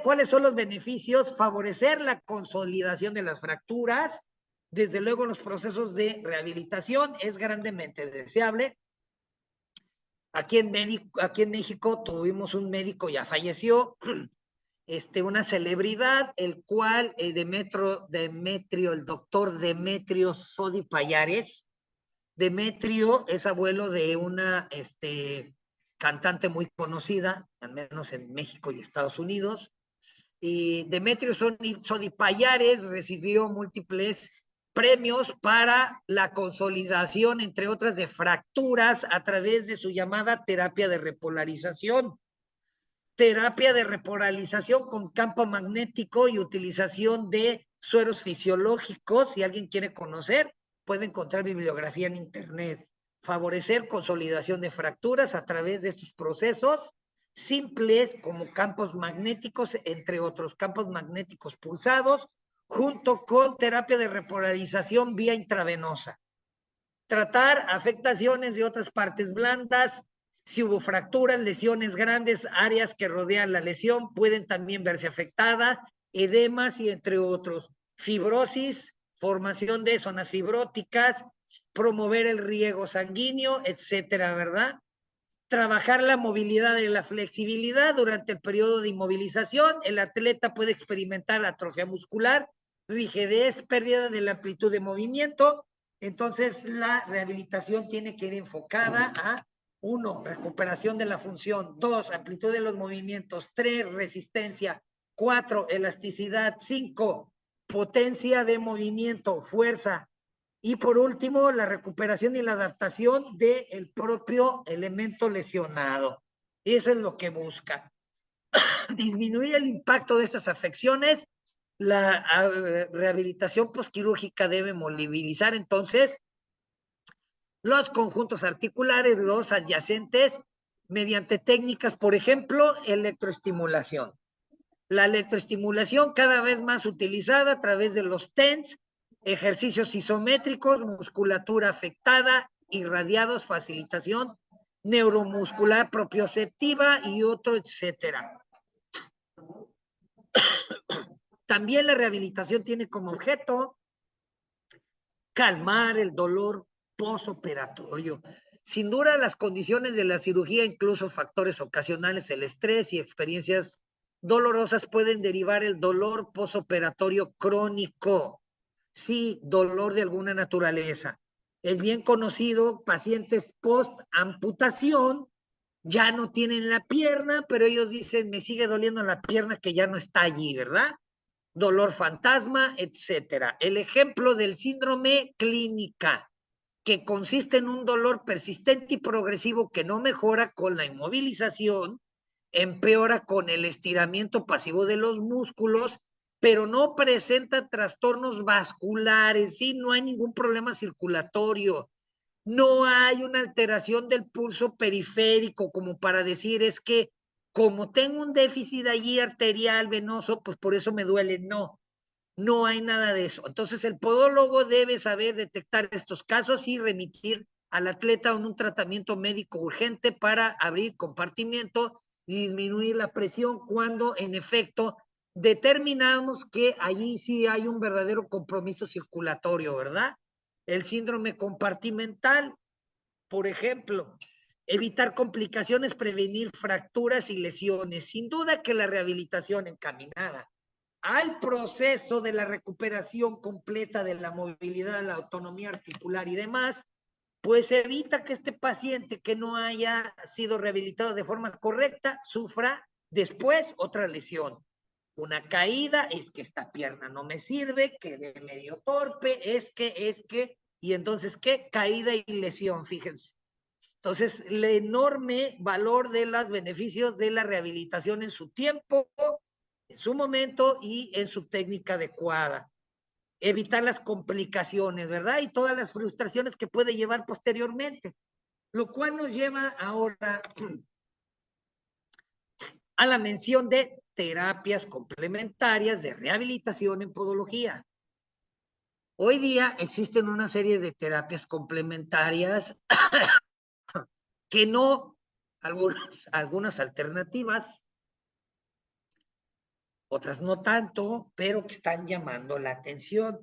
¿Cuáles son los beneficios? Favorecer la consolidación de las fracturas. Desde luego, los procesos de rehabilitación es grandemente deseable. Aquí en México tuvimos un médico, ya falleció, una celebridad, el cual el doctor Demetrio Sodi Pallares. Demetrio es abuelo de una cantante muy conocida, al menos en México y Estados Unidos. Y Demetrio Sodi Pallares recibió múltiples premios para la consolidación, entre otras, de fracturas a través de su llamada terapia de repolarización. Terapia de repolarización con campo magnético y utilización de sueros fisiológicos. Si alguien quiere conocer, puede encontrar bibliografía en internet. Favorecer consolidación de fracturas a través de estos procesos simples como campos magnéticos, entre otros campos magnéticos pulsados, junto con terapia de repolarización vía intravenosa. Tratar afectaciones de otras partes blandas. Si hubo fracturas, lesiones grandes, áreas que rodean la lesión pueden también verse afectadas, edemas y entre otros. Fibrosis, formación de zonas fibróticas, promover el riego sanguíneo, etcétera, ¿verdad? Trabajar la movilidad y la flexibilidad durante el periodo de inmovilización. El atleta puede experimentar atrofia muscular, rigidez, pérdida de la amplitud de movimiento. Entonces, la rehabilitación tiene que ir enfocada a 1, recuperación de la función, 2, amplitud de los movimientos, 3, resistencia, 4, elasticidad, 5, potencia de movimiento, fuerza, Y por último, la recuperación y la adaptación del propio elemento lesionado. Eso es lo que busca. Disminuir el impacto de estas afecciones. La rehabilitación posquirúrgica debe movilizar entonces los conjuntos articulares, los adyacentes, mediante técnicas, por ejemplo, electroestimulación. La electroestimulación cada vez más utilizada a través de los TENS, ejercicios isométricos, musculatura afectada, irradiados, facilitación neuromuscular propioceptiva y otro, etcétera. También la rehabilitación tiene como objeto calmar el dolor posoperatorio. Sin duda, las condiciones de la cirugía, incluso factores ocasionales, el estrés y experiencias dolorosas pueden derivar el dolor posoperatorio crónico. Sí, dolor de alguna naturaleza. Es bien conocido, pacientes post-amputación ya no tienen la pierna, pero ellos dicen, me sigue doliendo la pierna que ya no está allí, ¿verdad? Dolor fantasma, etcétera. El ejemplo del síndrome clínica, que consiste en un dolor persistente y progresivo que no mejora con la inmovilización, empeora con el estiramiento pasivo de los músculos, pero no presenta trastornos vasculares, ¿sí? No hay ningún problema circulatorio, no hay una alteración del pulso periférico como para decir es que como tengo un déficit allí arterial, venoso, pues por eso me duele. No, no hay nada de eso. Entonces el podólogo debe saber detectar estos casos y remitir al atleta en un tratamiento médico urgente para abrir compartimiento y disminuir la presión cuando en efecto determinamos que allí sí hay un verdadero compromiso circulatorio, ¿verdad? El síndrome compartimental, por ejemplo, evitar complicaciones, prevenir fracturas y lesiones. Sin duda que la rehabilitación encaminada al proceso de la recuperación completa de la movilidad, la autonomía articular y demás, pues evita que este paciente que no haya sido rehabilitado de forma correcta sufra después otra lesión. Una caída, es que esta pierna no me sirve, quedé medio torpe, y entonces, ¿qué? Caída y lesión, fíjense. Entonces, el enorme valor de los beneficios de la rehabilitación en su tiempo, en su momento y en su técnica adecuada. Evitar las complicaciones, ¿verdad? Y todas las frustraciones que puede llevar posteriormente. Lo cual nos lleva ahora a la mención de terapias complementarias de rehabilitación en podología. Hoy día existen una serie de terapias complementarias que no, algunas alternativas, otras no tanto, pero que están llamando la atención.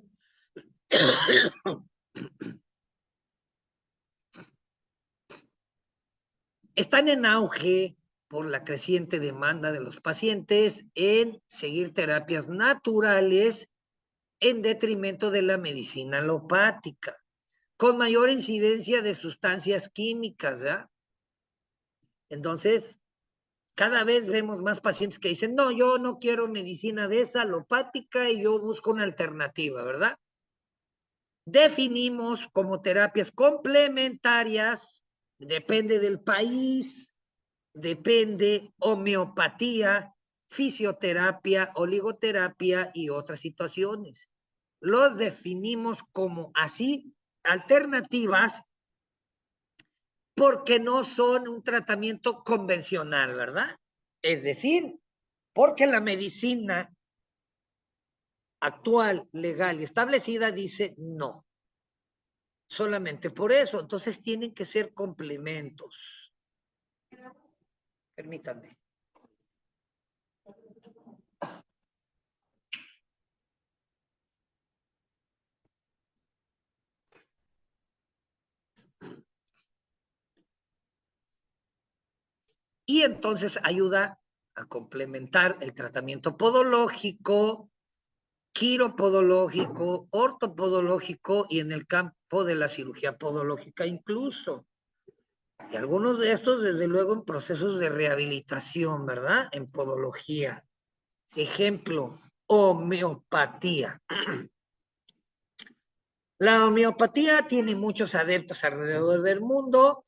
Están en auge por la creciente demanda de los pacientes en seguir terapias naturales en detrimento de la medicina alopática, con mayor incidencia de sustancias químicas, ¿verdad? Entonces, cada vez vemos más pacientes que dicen, no, yo no quiero medicina de esa alopática y yo busco una alternativa, ¿verdad? Definimos como terapias complementarias, depende del país, depende homeopatía, fisioterapia, oligoterapia y otras situaciones. Los definimos como así, alternativas, porque no son un tratamiento convencional, ¿verdad? Es decir, porque la medicina actual, legal y establecida dice no. Solamente por eso, entonces tienen que ser complementos. Permítanme. Y entonces ayuda a complementar el tratamiento podológico, quiropodológico, ortopodológico y en el campo de la cirugía podológica incluso. Y algunos de estos, desde luego, en procesos de rehabilitación, ¿verdad? En podología. Ejemplo, homeopatía. La homeopatía tiene muchos adeptos alrededor del mundo.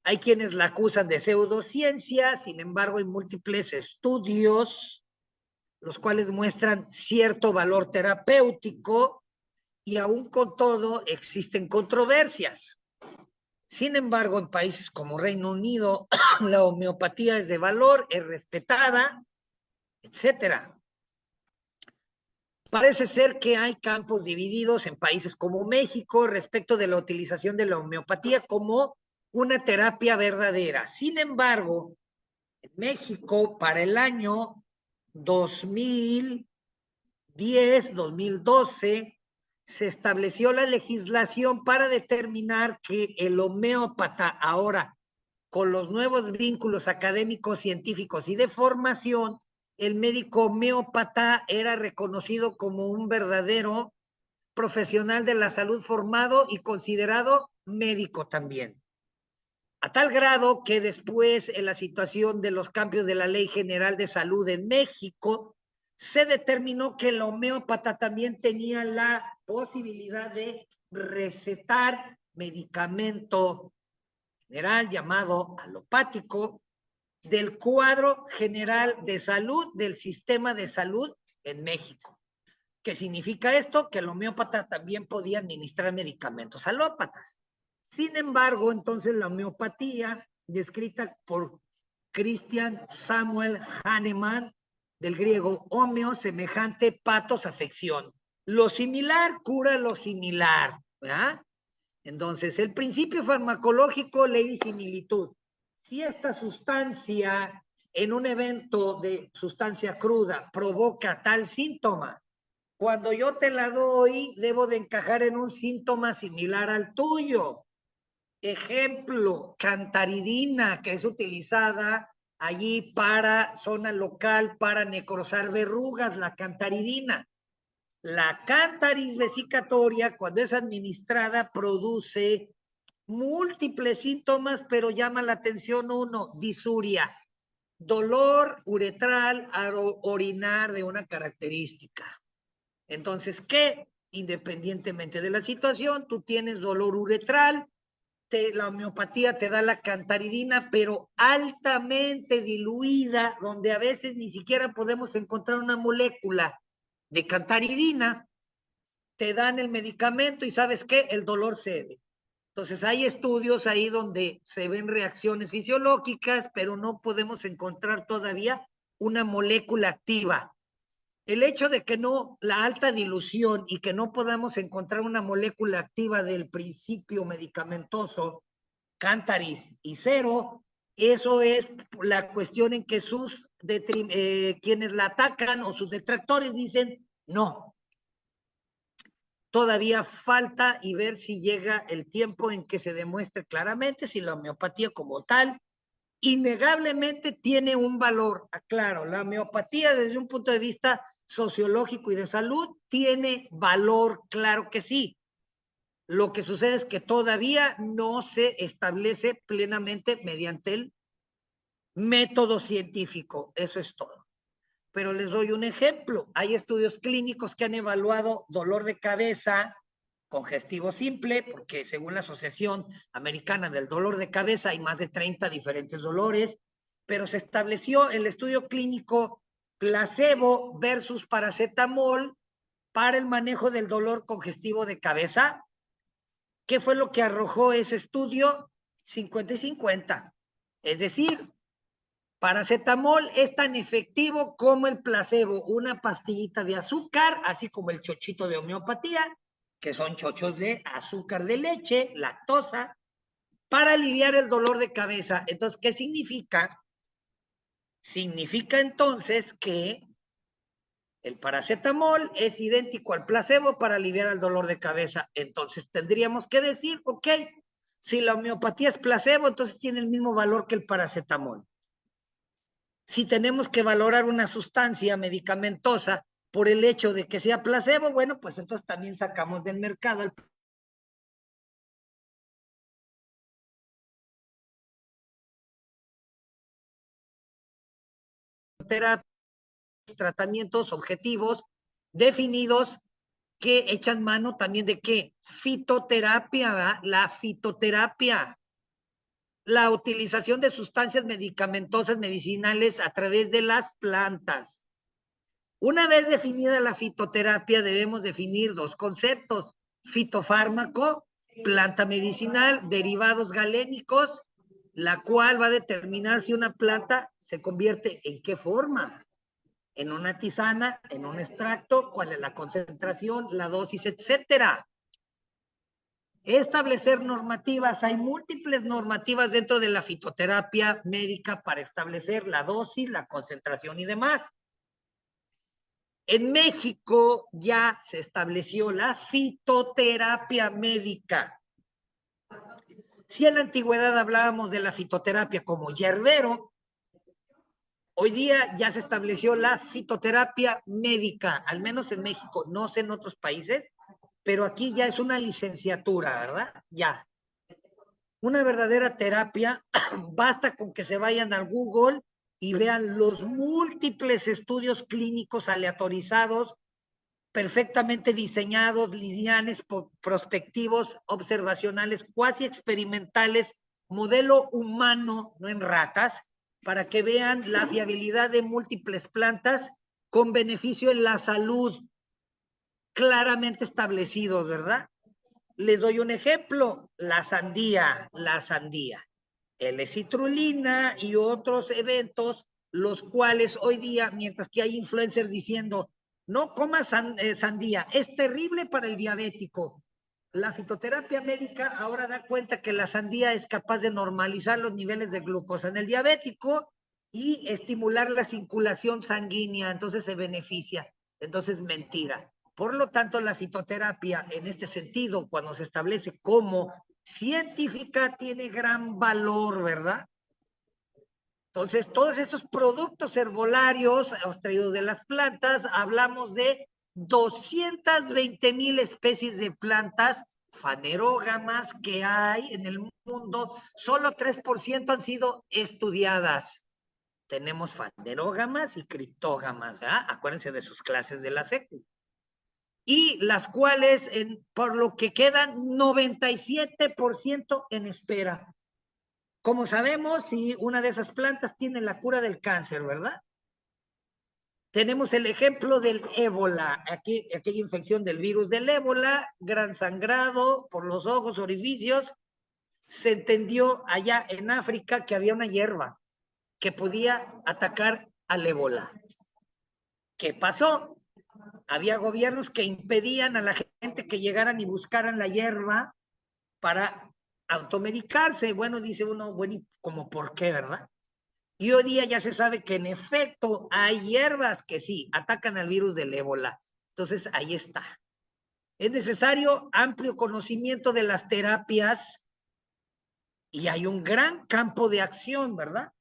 Hay quienes la acusan de pseudociencia, sin embargo, hay múltiples estudios, los cuales muestran cierto valor terapéutico y aún con todo existen controversias. Sin embargo, en países como Reino Unido, la homeopatía es de valor, es respetada, etcétera. Parece ser que hay campos divididos en países como México respecto de la utilización de la homeopatía como una terapia verdadera. Sin embargo, en México, para el año 2010, 2012, se estableció la legislación para determinar que el homeópata ahora, con los nuevos vínculos académicos, científicos y de formación, el médico homeópata era reconocido como un verdadero profesional de la salud formado y considerado médico también. A tal grado que después, en la situación de los cambios de la Ley General de Salud en México, se determinó que el homeópata también tenía la posibilidad de recetar medicamento general llamado alopático del cuadro general de salud del sistema de salud en México. ¿Qué significa esto? Que el homeópata también podía administrar medicamentos alópatas. Sin embargo, entonces la homeopatía, descrita por Christian Samuel Hahnemann, del griego homeo, semejante, patos, afección. Lo similar cura lo similar, ¿verdad? Entonces, el principio farmacológico, ley y similitud. Si esta sustancia en un evento de sustancia cruda provoca tal síntoma, cuando yo te la doy, debo de encajar en un síntoma similar al tuyo. Ejemplo, cantaridina, que es utilizada allí para zona local, para necrosar verrugas, la cantaridina. La cantaris vesicatoria, cuando es administrada, produce múltiples síntomas, pero llama la atención uno, disuria, dolor uretral al orinar de una característica. Entonces, ¿qué? Independientemente de la situación, tú tienes dolor uretral, la homeopatía te da la cantaridina, pero altamente diluida, donde a veces ni siquiera podemos encontrar una molécula de cantaridina, te dan el medicamento y ¿sabes qué? El dolor cede. Entonces hay estudios ahí donde se ven reacciones fisiológicas, pero no podemos encontrar todavía una molécula activa. El hecho de que no, la alta dilución y que no podamos encontrar una molécula activa del principio medicamentoso, Cantaris y cero, eso es la cuestión en que quienes la atacan o sus detractores dicen no. Todavía falta y ver si llega el tiempo en que se demuestre claramente si la homeopatía como tal innegablemente tiene un valor. Aclaro, la homeopatía desde un punto de vista sociológico y de salud tiene valor, claro que sí. Lo que sucede es que todavía no se establece plenamente mediante el método científico, eso es todo. Pero les doy un ejemplo. Hay estudios clínicos que han evaluado dolor de cabeza congestivo simple, porque según la Asociación Americana del Dolor de Cabeza hay más de 30 diferentes dolores, pero se estableció el estudio clínico placebo versus paracetamol para el manejo del dolor congestivo de cabeza. ¿Qué fue lo que arrojó ese estudio? 50 y 50. Es decir, paracetamol es tan efectivo como el placebo, una pastillita de azúcar, así como el chochito de homeopatía, que son chochos de azúcar de leche, lactosa, para aliviar el dolor de cabeza. Entonces, ¿qué significa? Significa entonces que el paracetamol es idéntico al placebo para aliviar el dolor de cabeza. Entonces, tendríamos que decir, ok, si la homeopatía es placebo, entonces tiene el mismo valor que el paracetamol. Si tenemos que valorar una sustancia medicamentosa por el hecho de que sea placebo, bueno, pues entonces también sacamos del mercado el tratamientos objetivos definidos que echan mano también de qué? Fitoterapia, ¿verdad? La fitoterapia. La utilización de sustancias medicamentosas medicinales a través de las plantas. Una vez definida la fitoterapia, debemos definir dos conceptos: fitofármaco, planta medicinal, derivados galénicos, la cual va a determinar si una planta se convierte en qué forma, en una tisana, en un extracto, cuál es la concentración, la dosis, etcétera. Establecer normativas. Hay múltiples normativas dentro de la fitoterapia médica para establecer la dosis, la concentración y demás. En México ya se estableció la fitoterapia médica. Si en la antigüedad hablábamos de la fitoterapia como hierbero, hoy día ya se estableció la fitoterapia médica, al menos en México, no sé en otros países, pero aquí ya es una licenciatura, ¿verdad? Ya. Una verdadera terapia, basta con que se vayan al Google y vean los múltiples estudios clínicos aleatorizados, perfectamente diseñados, lineales, prospectivos, observacionales, cuasi experimentales, modelo humano, no en ratas, para que vean la fiabilidad de múltiples plantas con beneficio en la salud, claramente establecidos, ¿verdad? Les doy un ejemplo: la sandía, L-citrulina y otros eventos, los cuales hoy día, mientras que hay influencers diciendo, no comas sandía, es terrible para el diabético. La fitoterapia médica ahora da cuenta que la sandía es capaz de normalizar los niveles de glucosa en el diabético y estimular la circulación sanguínea, entonces se beneficia. Entonces, mentira. Por lo tanto, la fitoterapia, en este sentido, cuando se establece como científica, tiene gran valor, ¿verdad? Entonces, todos estos productos herbolarios extraídos de las plantas, hablamos de 220,000 especies de plantas fanerógamas que hay en el mundo. Solo 3% han sido estudiadas. Tenemos fanerógamas y criptógamas, ¿verdad? Acuérdense de sus clases de la secu. Y las cuales, por lo que quedan 97% en espera. Como sabemos, si una de esas plantas tiene la cura del cáncer, ¿verdad? Tenemos el ejemplo del ébola, aquella infección del virus del ébola, gran sangrado por los ojos, orificios. Se entendió allá en África que había una hierba que podía atacar al ébola. ¿Qué pasó? Había gobiernos que impedían a la gente que llegaran y buscaran la hierba para automedicarse. Bueno, dice uno, bueno, ¿y cómo por qué, verdad? Y hoy día ya se sabe que en efecto hay hierbas que sí atacan al virus del ébola. Entonces, ahí está. Es necesario amplio conocimiento de las terapias y hay un gran campo de acción, ¿verdad?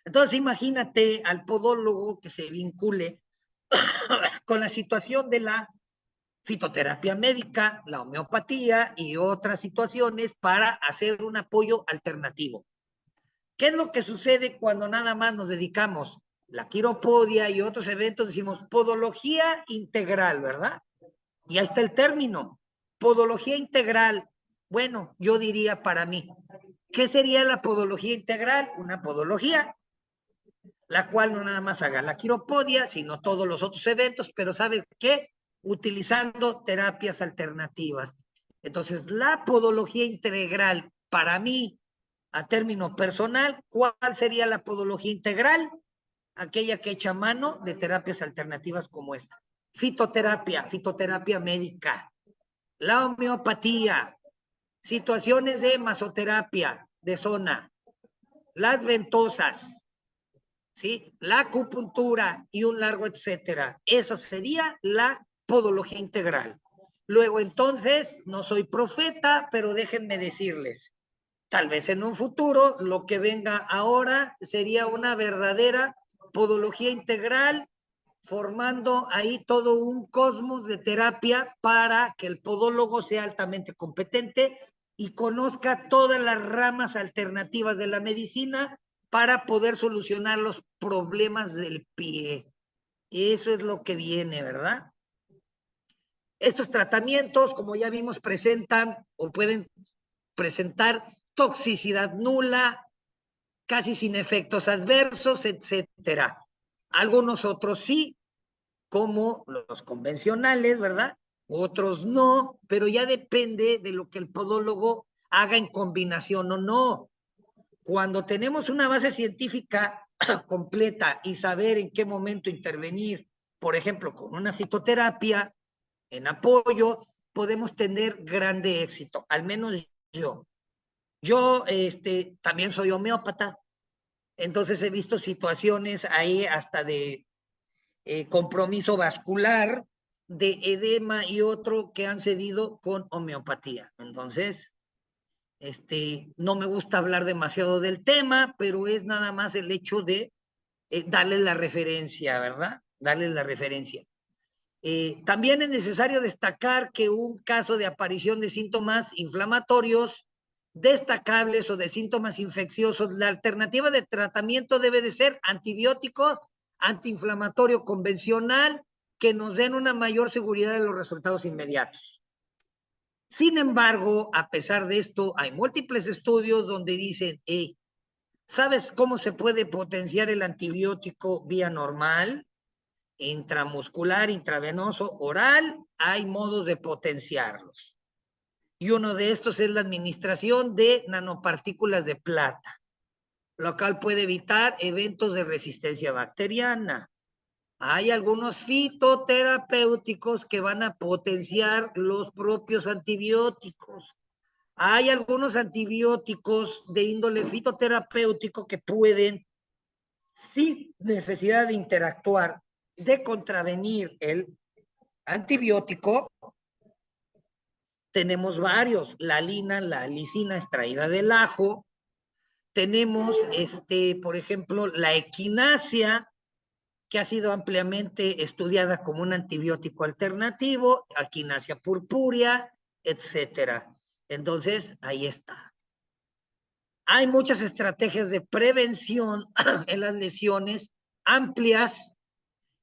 Entonces, imagínate al podólogo que se vincule con la situación de la fitoterapia médica, la homeopatía y otras situaciones para hacer un apoyo alternativo. ¿Qué es lo que sucede cuando nada más nos dedicamos la quiropodia y otros eventos? Decimos podología integral, ¿verdad? Y ahí está el término, podología integral. Bueno, yo diría para mí, ¿qué sería la podología integral? Una podología, la cual no nada más haga la quiropodia, sino todos los otros eventos, pero ¿sabe qué? Utilizando terapias alternativas. Entonces, la podología integral, para mí, a término personal, ¿cuál sería la podología integral? Aquella que echa mano de terapias alternativas como esta. Fitoterapia médica, la homeopatía, situaciones de masoterapia de zona, las ventosas, ¿sí? La acupuntura y un largo etcétera. Eso sería la podología integral. Luego, entonces, no soy profeta, pero déjenme decirles, tal vez en un futuro, lo que venga ahora sería una verdadera podología integral, formando ahí todo un cosmos de terapia para que el podólogo sea altamente competente y conozca todas las ramas alternativas de la medicina para poder solucionar los problemas del pie. Eso es lo que viene, ¿verdad? Estos tratamientos, como ya vimos, presentan o pueden presentar toxicidad nula, casi sin efectos adversos, etcétera. Algunos otros sí, como los convencionales, ¿verdad? Otros no, pero ya depende de lo que el podólogo haga en combinación o no. Cuando tenemos una base científica completa y saber en qué momento intervenir, por ejemplo, con una fitoterapia en apoyo, podemos tener grande éxito, al menos yo. Yo también soy homeópata, entonces he visto situaciones ahí hasta de compromiso vascular, de edema y otro que han cedido con homeopatía. Entonces, no me gusta hablar demasiado del tema, pero es nada más el hecho de darle la referencia, ¿verdad? Darle la referencia. También es necesario destacar que un caso de aparición de síntomas inflamatorios destacables o de síntomas infecciosos, la alternativa de tratamiento debe de ser antibiótico, antiinflamatorio convencional, que nos den una mayor seguridad de los resultados inmediatos. Sin embargo, a pesar de esto, hay múltiples estudios donde dicen, ¿sabes cómo se puede potenciar el antibiótico vía normal? Intramuscular, intravenoso, oral, hay modos de potenciarlos. Y uno de estos es la administración de nanopartículas de plata, lo cual puede evitar eventos de resistencia bacteriana. Hay algunos fitoterapéuticos que van a potenciar los propios antibióticos. Hay algunos antibióticos de índole fitoterapéutico que pueden, sin necesidad de interactuar, de contravenir el antibiótico. Tenemos varios, la lisina extraída del ajo, tenemos, por ejemplo, la equinacia, que ha sido ampliamente estudiada como un antibiótico alternativo, equinacia purpúrea, etcétera. Entonces, ahí está. Hay muchas estrategias de prevención en las lesiones amplias.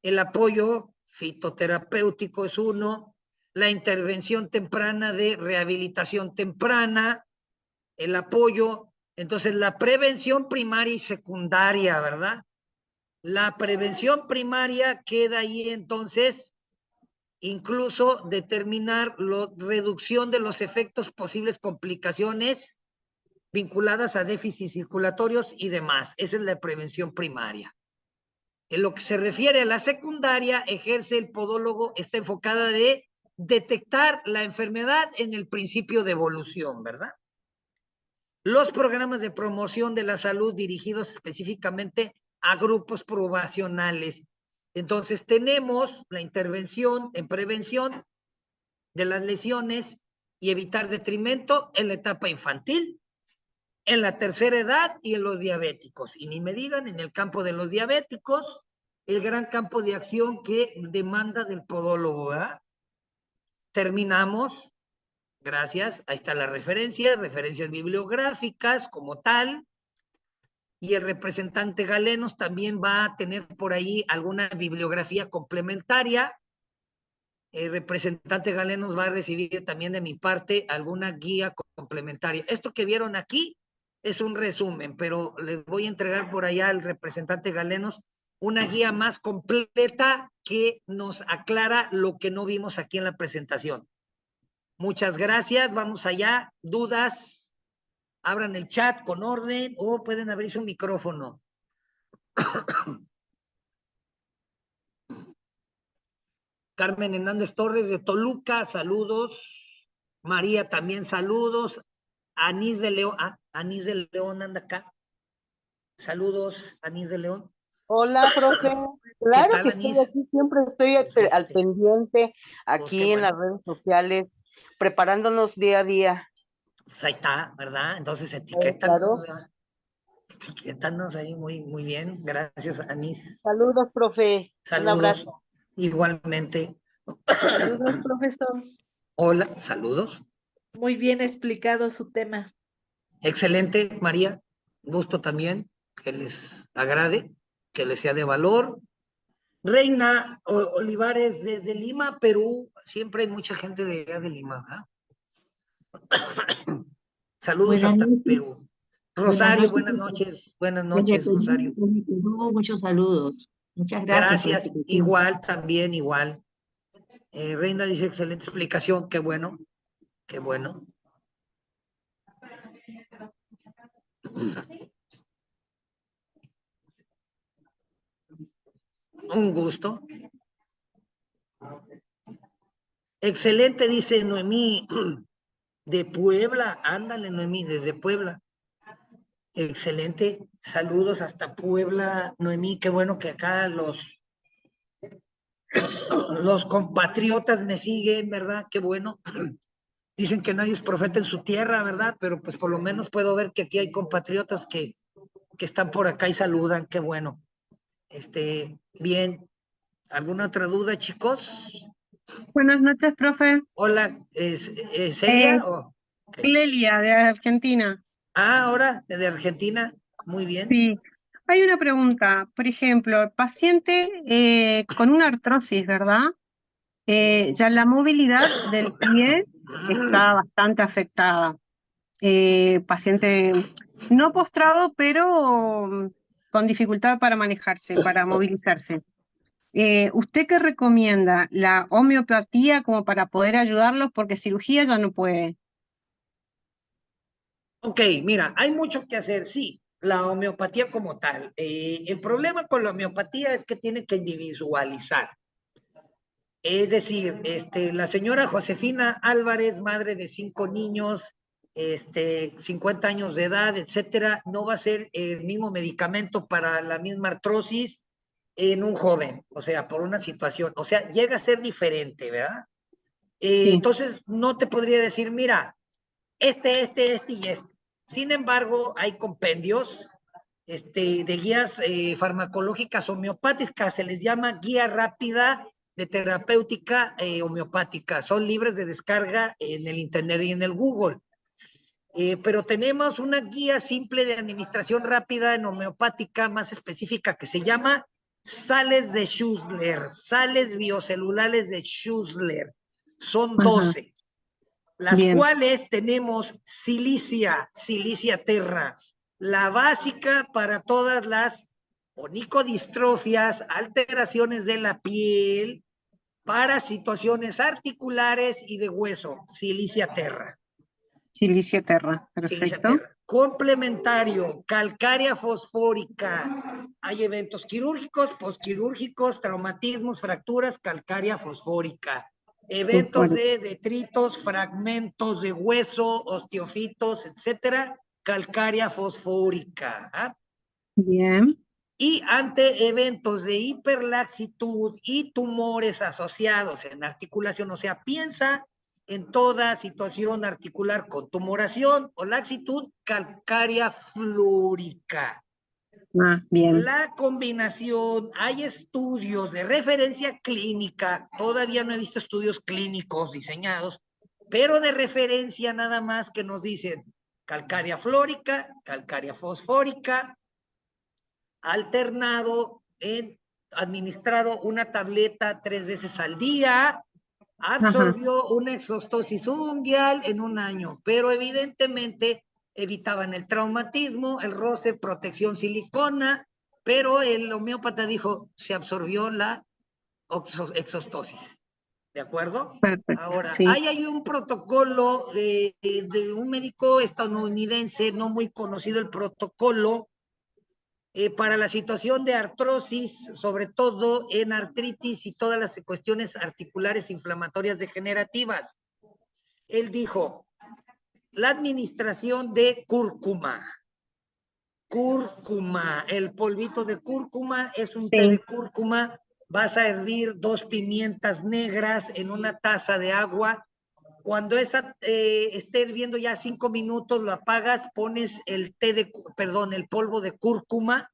El apoyo fitoterapéutico es uno, la intervención temprana de rehabilitación temprana, el apoyo, entonces la prevención primaria y secundaria, ¿verdad? La prevención primaria queda ahí entonces, incluso determinar la reducción de los efectos posibles complicaciones vinculadas a déficits circulatorios y demás. Esa es la prevención primaria. En lo que se refiere a la secundaria, ejerce el podólogo, está enfocada de detectar la enfermedad en el principio de evolución, ¿verdad? Los programas de promoción de la salud dirigidos específicamente a grupos poblacionales. Entonces tenemos la intervención en prevención de las lesiones y evitar detrimento en la etapa infantil, en la tercera edad y en los diabéticos. Y ni me digan, en el campo de los diabéticos, el gran campo de acción que demanda del podólogo, ¿verdad? Terminamos. Gracias. Ahí está la referencia, referencias bibliográficas como tal. Y el representante Galenos también va a tener por ahí alguna bibliografía complementaria. El representante Galenos va a recibir también de mi parte alguna guía complementaria. Esto que vieron aquí es un resumen, pero les voy a entregar por allá al representante Galenos una guía más completa que nos aclara lo que no vimos aquí en la presentación. Muchas gracias, vamos allá. ¿Dudas? Abran el chat con orden o pueden abrir su micrófono. Carmen Hernández Torres de Toluca, saludos. María también saludos. Anís de León, Anís de León anda acá. Saludos, Anís de León. Hola, profe. ¿Qué Claro tal, que estoy Anís? aquí, siempre estoy al pendiente, aquí qué en las bueno. redes sociales, preparándonos día a día. Pues ahí está, ¿verdad? Entonces etiquétanos, Claro. etiquétanos ahí muy, muy bien. Gracias, Anís. Saludos, profe. Un Saludos. abrazo. Igualmente. Saludos, profesor. Hola, saludos. Muy bien explicado su tema. Excelente, María. Gusto también que les agrade, que les sea de valor. Reina Olivares desde Lima, Perú. Siempre hay mucha gente de allá de Lima, ¿verdad? Saludos Buenas hasta noches. Perú. Buenas Rosario, noches. buenas Desde noches, Rosario. Perú, muchos saludos. Muchas gracias por la Gracias, explicación. igual, también, igual. Reina dice, excelente explicación, qué bueno, qué bueno. Un gusto. Excelente, dice Noemí, de Puebla, ándale Noemí, desde Puebla. Excelente, saludos hasta Puebla, Noemí, qué bueno que acá los compatriotas me siguen, ¿verdad? Qué bueno. Dicen que nadie es profeta en su tierra, ¿verdad? Pero pues por lo menos puedo ver que aquí hay compatriotas que están por acá y saludan, qué bueno. Bien, ¿alguna otra duda, chicos? Buenas noches, profe. Hola, ¿Celia? Okay. Lelia, de Argentina. Ahora, de Argentina, muy bien. Sí. Hay una pregunta. Por ejemplo, el paciente con una artrosis, ¿verdad? Ya la movilidad del pie está bastante afectada. Paciente no postrado, pero con dificultad para manejarse, para movilizarse. ¿Usted qué recomienda? ¿La homeopatía como para poder ayudarlos? Porque cirugía ya no puede. Ok, mira, hay mucho que hacer, sí, la homeopatía como tal. El problema con la homeopatía es que tiene que individualizar. Es decir, la señora Josefina Álvarez, madre de 5 niños, 50 años de edad, etcétera, no va a ser el mismo medicamento para la misma artrosis en un joven, o sea, por una situación, o sea, llega a ser diferente, ¿verdad? Sí. Entonces, no te podría decir, mira, este y este. Sin embargo, hay compendios de guías farmacológicas homeopáticas, se les llama guía rápida de terapéutica homeopática, son libres de descarga en el internet y en el Google. Pero tenemos una guía simple de administración rápida en homeopática más específica que se llama sales de Schussler, sales biocelulares de Schussler. Son 12, las Bien. cuales tenemos silicia terra, la básica para todas las onicodistrofias, alteraciones de la piel, para situaciones articulares y de hueso, silicia terra. Silicia terra, perfecto. Complementario, calcárea fosfórica. Hay eventos quirúrgicos, posquirúrgicos, traumatismos, fracturas, calcárea fosfórica. Eventos de detritos, fragmentos de hueso, osteofitos, etcétera, calcárea fosfórica. Bien. Y ante eventos de hiperlaxitud y tumores asociados en articulación, o sea, piensa en toda situación articular con tumoración o laxitud, calcárea fluórica. Bien. La combinación, hay estudios de referencia clínica, todavía no he visto estudios clínicos diseñados, pero de referencia nada más que nos dicen calcárea flórica, calcárea fosfórica, alternado administrado una tableta 3 veces al día, absorbió una exostosis unguial en 1 año, pero evidentemente evitaban el traumatismo, el roce, protección silicona, pero el homeópata dijo, se absorbió la exostosis. ¿De acuerdo? Perfecto. Ahora, Sí. hay un protocolo de un médico estadounidense, no muy conocido el protocolo, para la situación de artrosis, sobre todo en artritis y todas las cuestiones articulares inflamatorias degenerativas. Él dijo, la administración de cúrcuma, el polvito de cúrcuma es un té de cúrcuma, vas a hervir 2 pimientas negras en una taza de agua. Cuando esa esté hirviendo ya 5 minutos, lo apagas, pones el polvo de cúrcuma,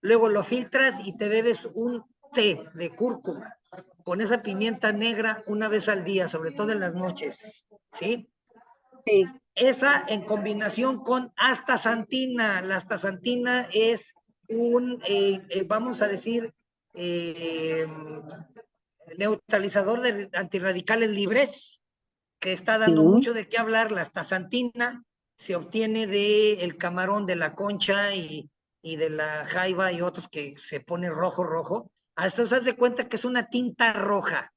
luego lo filtras y te bebes un té de cúrcuma con esa pimienta negra 1 vez al día, sobre todo en las noches, ¿sí? Sí. Esa en combinación con astaxantina. La astaxantina es vamos a decir, neutralizador de antirradicales libres, que está dando mucho de qué hablar. La astaxantina se obtiene del camarón, de la concha y de la jaiba y otros que se pone rojo. Hasta se hace cuenta que es una tinta roja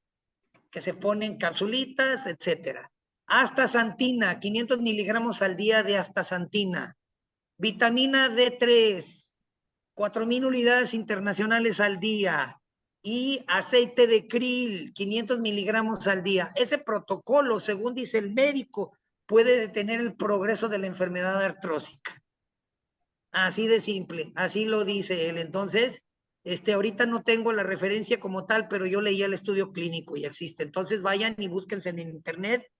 que se pone en capsulitas, etcétera. Astaxantina, 500 miligramos al día de astaxantina. Vitamina D3, 4,000 unidades internacionales al día. Y aceite de krill, 500 miligramos al día. Ese protocolo, según dice el médico, puede detener el progreso de la enfermedad artrósica. Así de simple, así lo dice él. Entonces, ahorita no tengo la referencia como tal, pero yo leí el estudio clínico y existe. Entonces vayan y búsquense en internet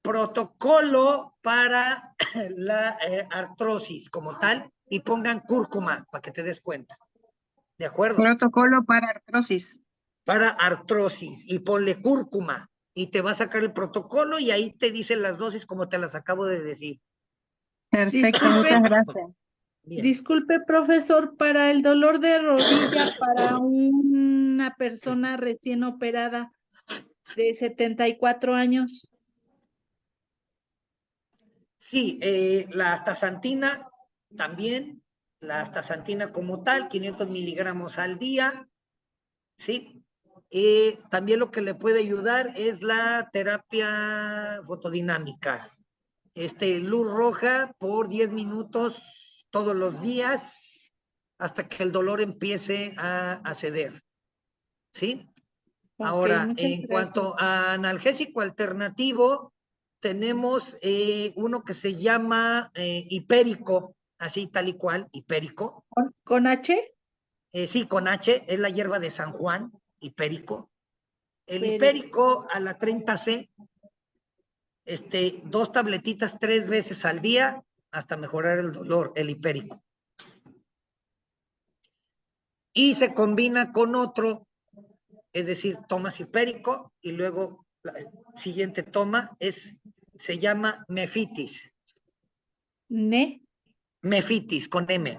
protocolo para la artrosis como tal y pongan cúrcuma para que te des cuenta. ¿De acuerdo? Protocolo para artrosis. Para artrosis y ponle cúrcuma y te va a sacar el protocolo y ahí te dicen las dosis como te las acabo de decir. Perfecto, muchas gracias. Bien. Disculpe, profesor, para el dolor de rodilla para una persona recién operada de 74 años. Sí, la astaxantina también, la astaxantina como tal, 500 miligramos al día, ¿sí? También lo que le puede ayudar es la terapia fotodinámica. Luz roja por 10 minutos todos los días hasta que el dolor empiece a ceder, ¿sí? Ahora, muchas en gracias. cuanto a analgésico alternativo, tenemos uno que se llama hipérico, así tal y cual, hipérico. ¿Con H? Sí, con H, es la hierba de San Juan, hipérico. El hipérico a la 30C, 2 tabletitas 3 veces al día hasta mejorar el dolor, el hipérico. Y se combina con otro, es decir, tomas hipérico y luego la siguiente toma se llama mefitis. Mefitis, con M.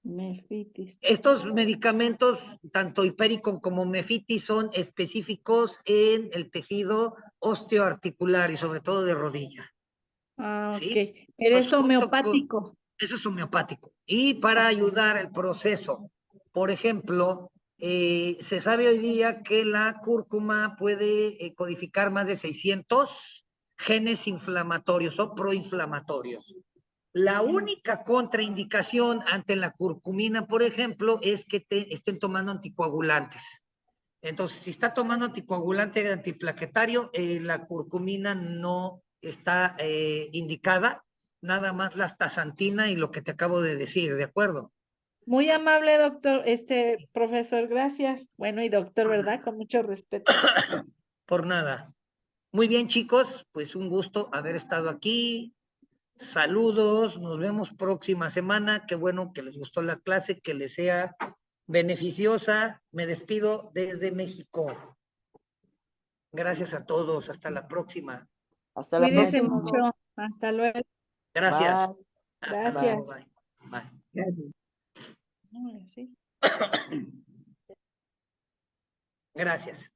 Mefitis. Estos medicamentos, tanto hipérico como mefitis, son específicos en el tejido osteoarticular y sobre todo de rodilla. Ah, ¿sí? ok. Pero es homeopático. Eso es homeopático. Y para ayudar al proceso, por ejemplo, se sabe hoy día que la cúrcuma puede codificar más de 600 genes inflamatorios o proinflamatorios. La única contraindicación ante la curcumina, por ejemplo, es que estén tomando anticoagulantes. Entonces, si está tomando anticoagulante antiplaquetario, la curcumina no está indicada, nada más la astaxantina y lo que te acabo de decir, ¿de acuerdo? Muy amable, doctor, profesor, gracias. Bueno, y doctor, ¿verdad? Con mucho respeto. Por nada. Muy bien, chicos, pues un gusto haber estado aquí. Saludos, nos vemos próxima semana. Qué bueno que les gustó la clase, que les sea beneficiosa. Me despido desde México. Gracias a todos. Hasta la próxima. Hasta la Cuídese próxima. mucho. Hasta luego. Gracias. Bye. Hasta Gracias. luego. Bye. Bye. No, sí. Gracias.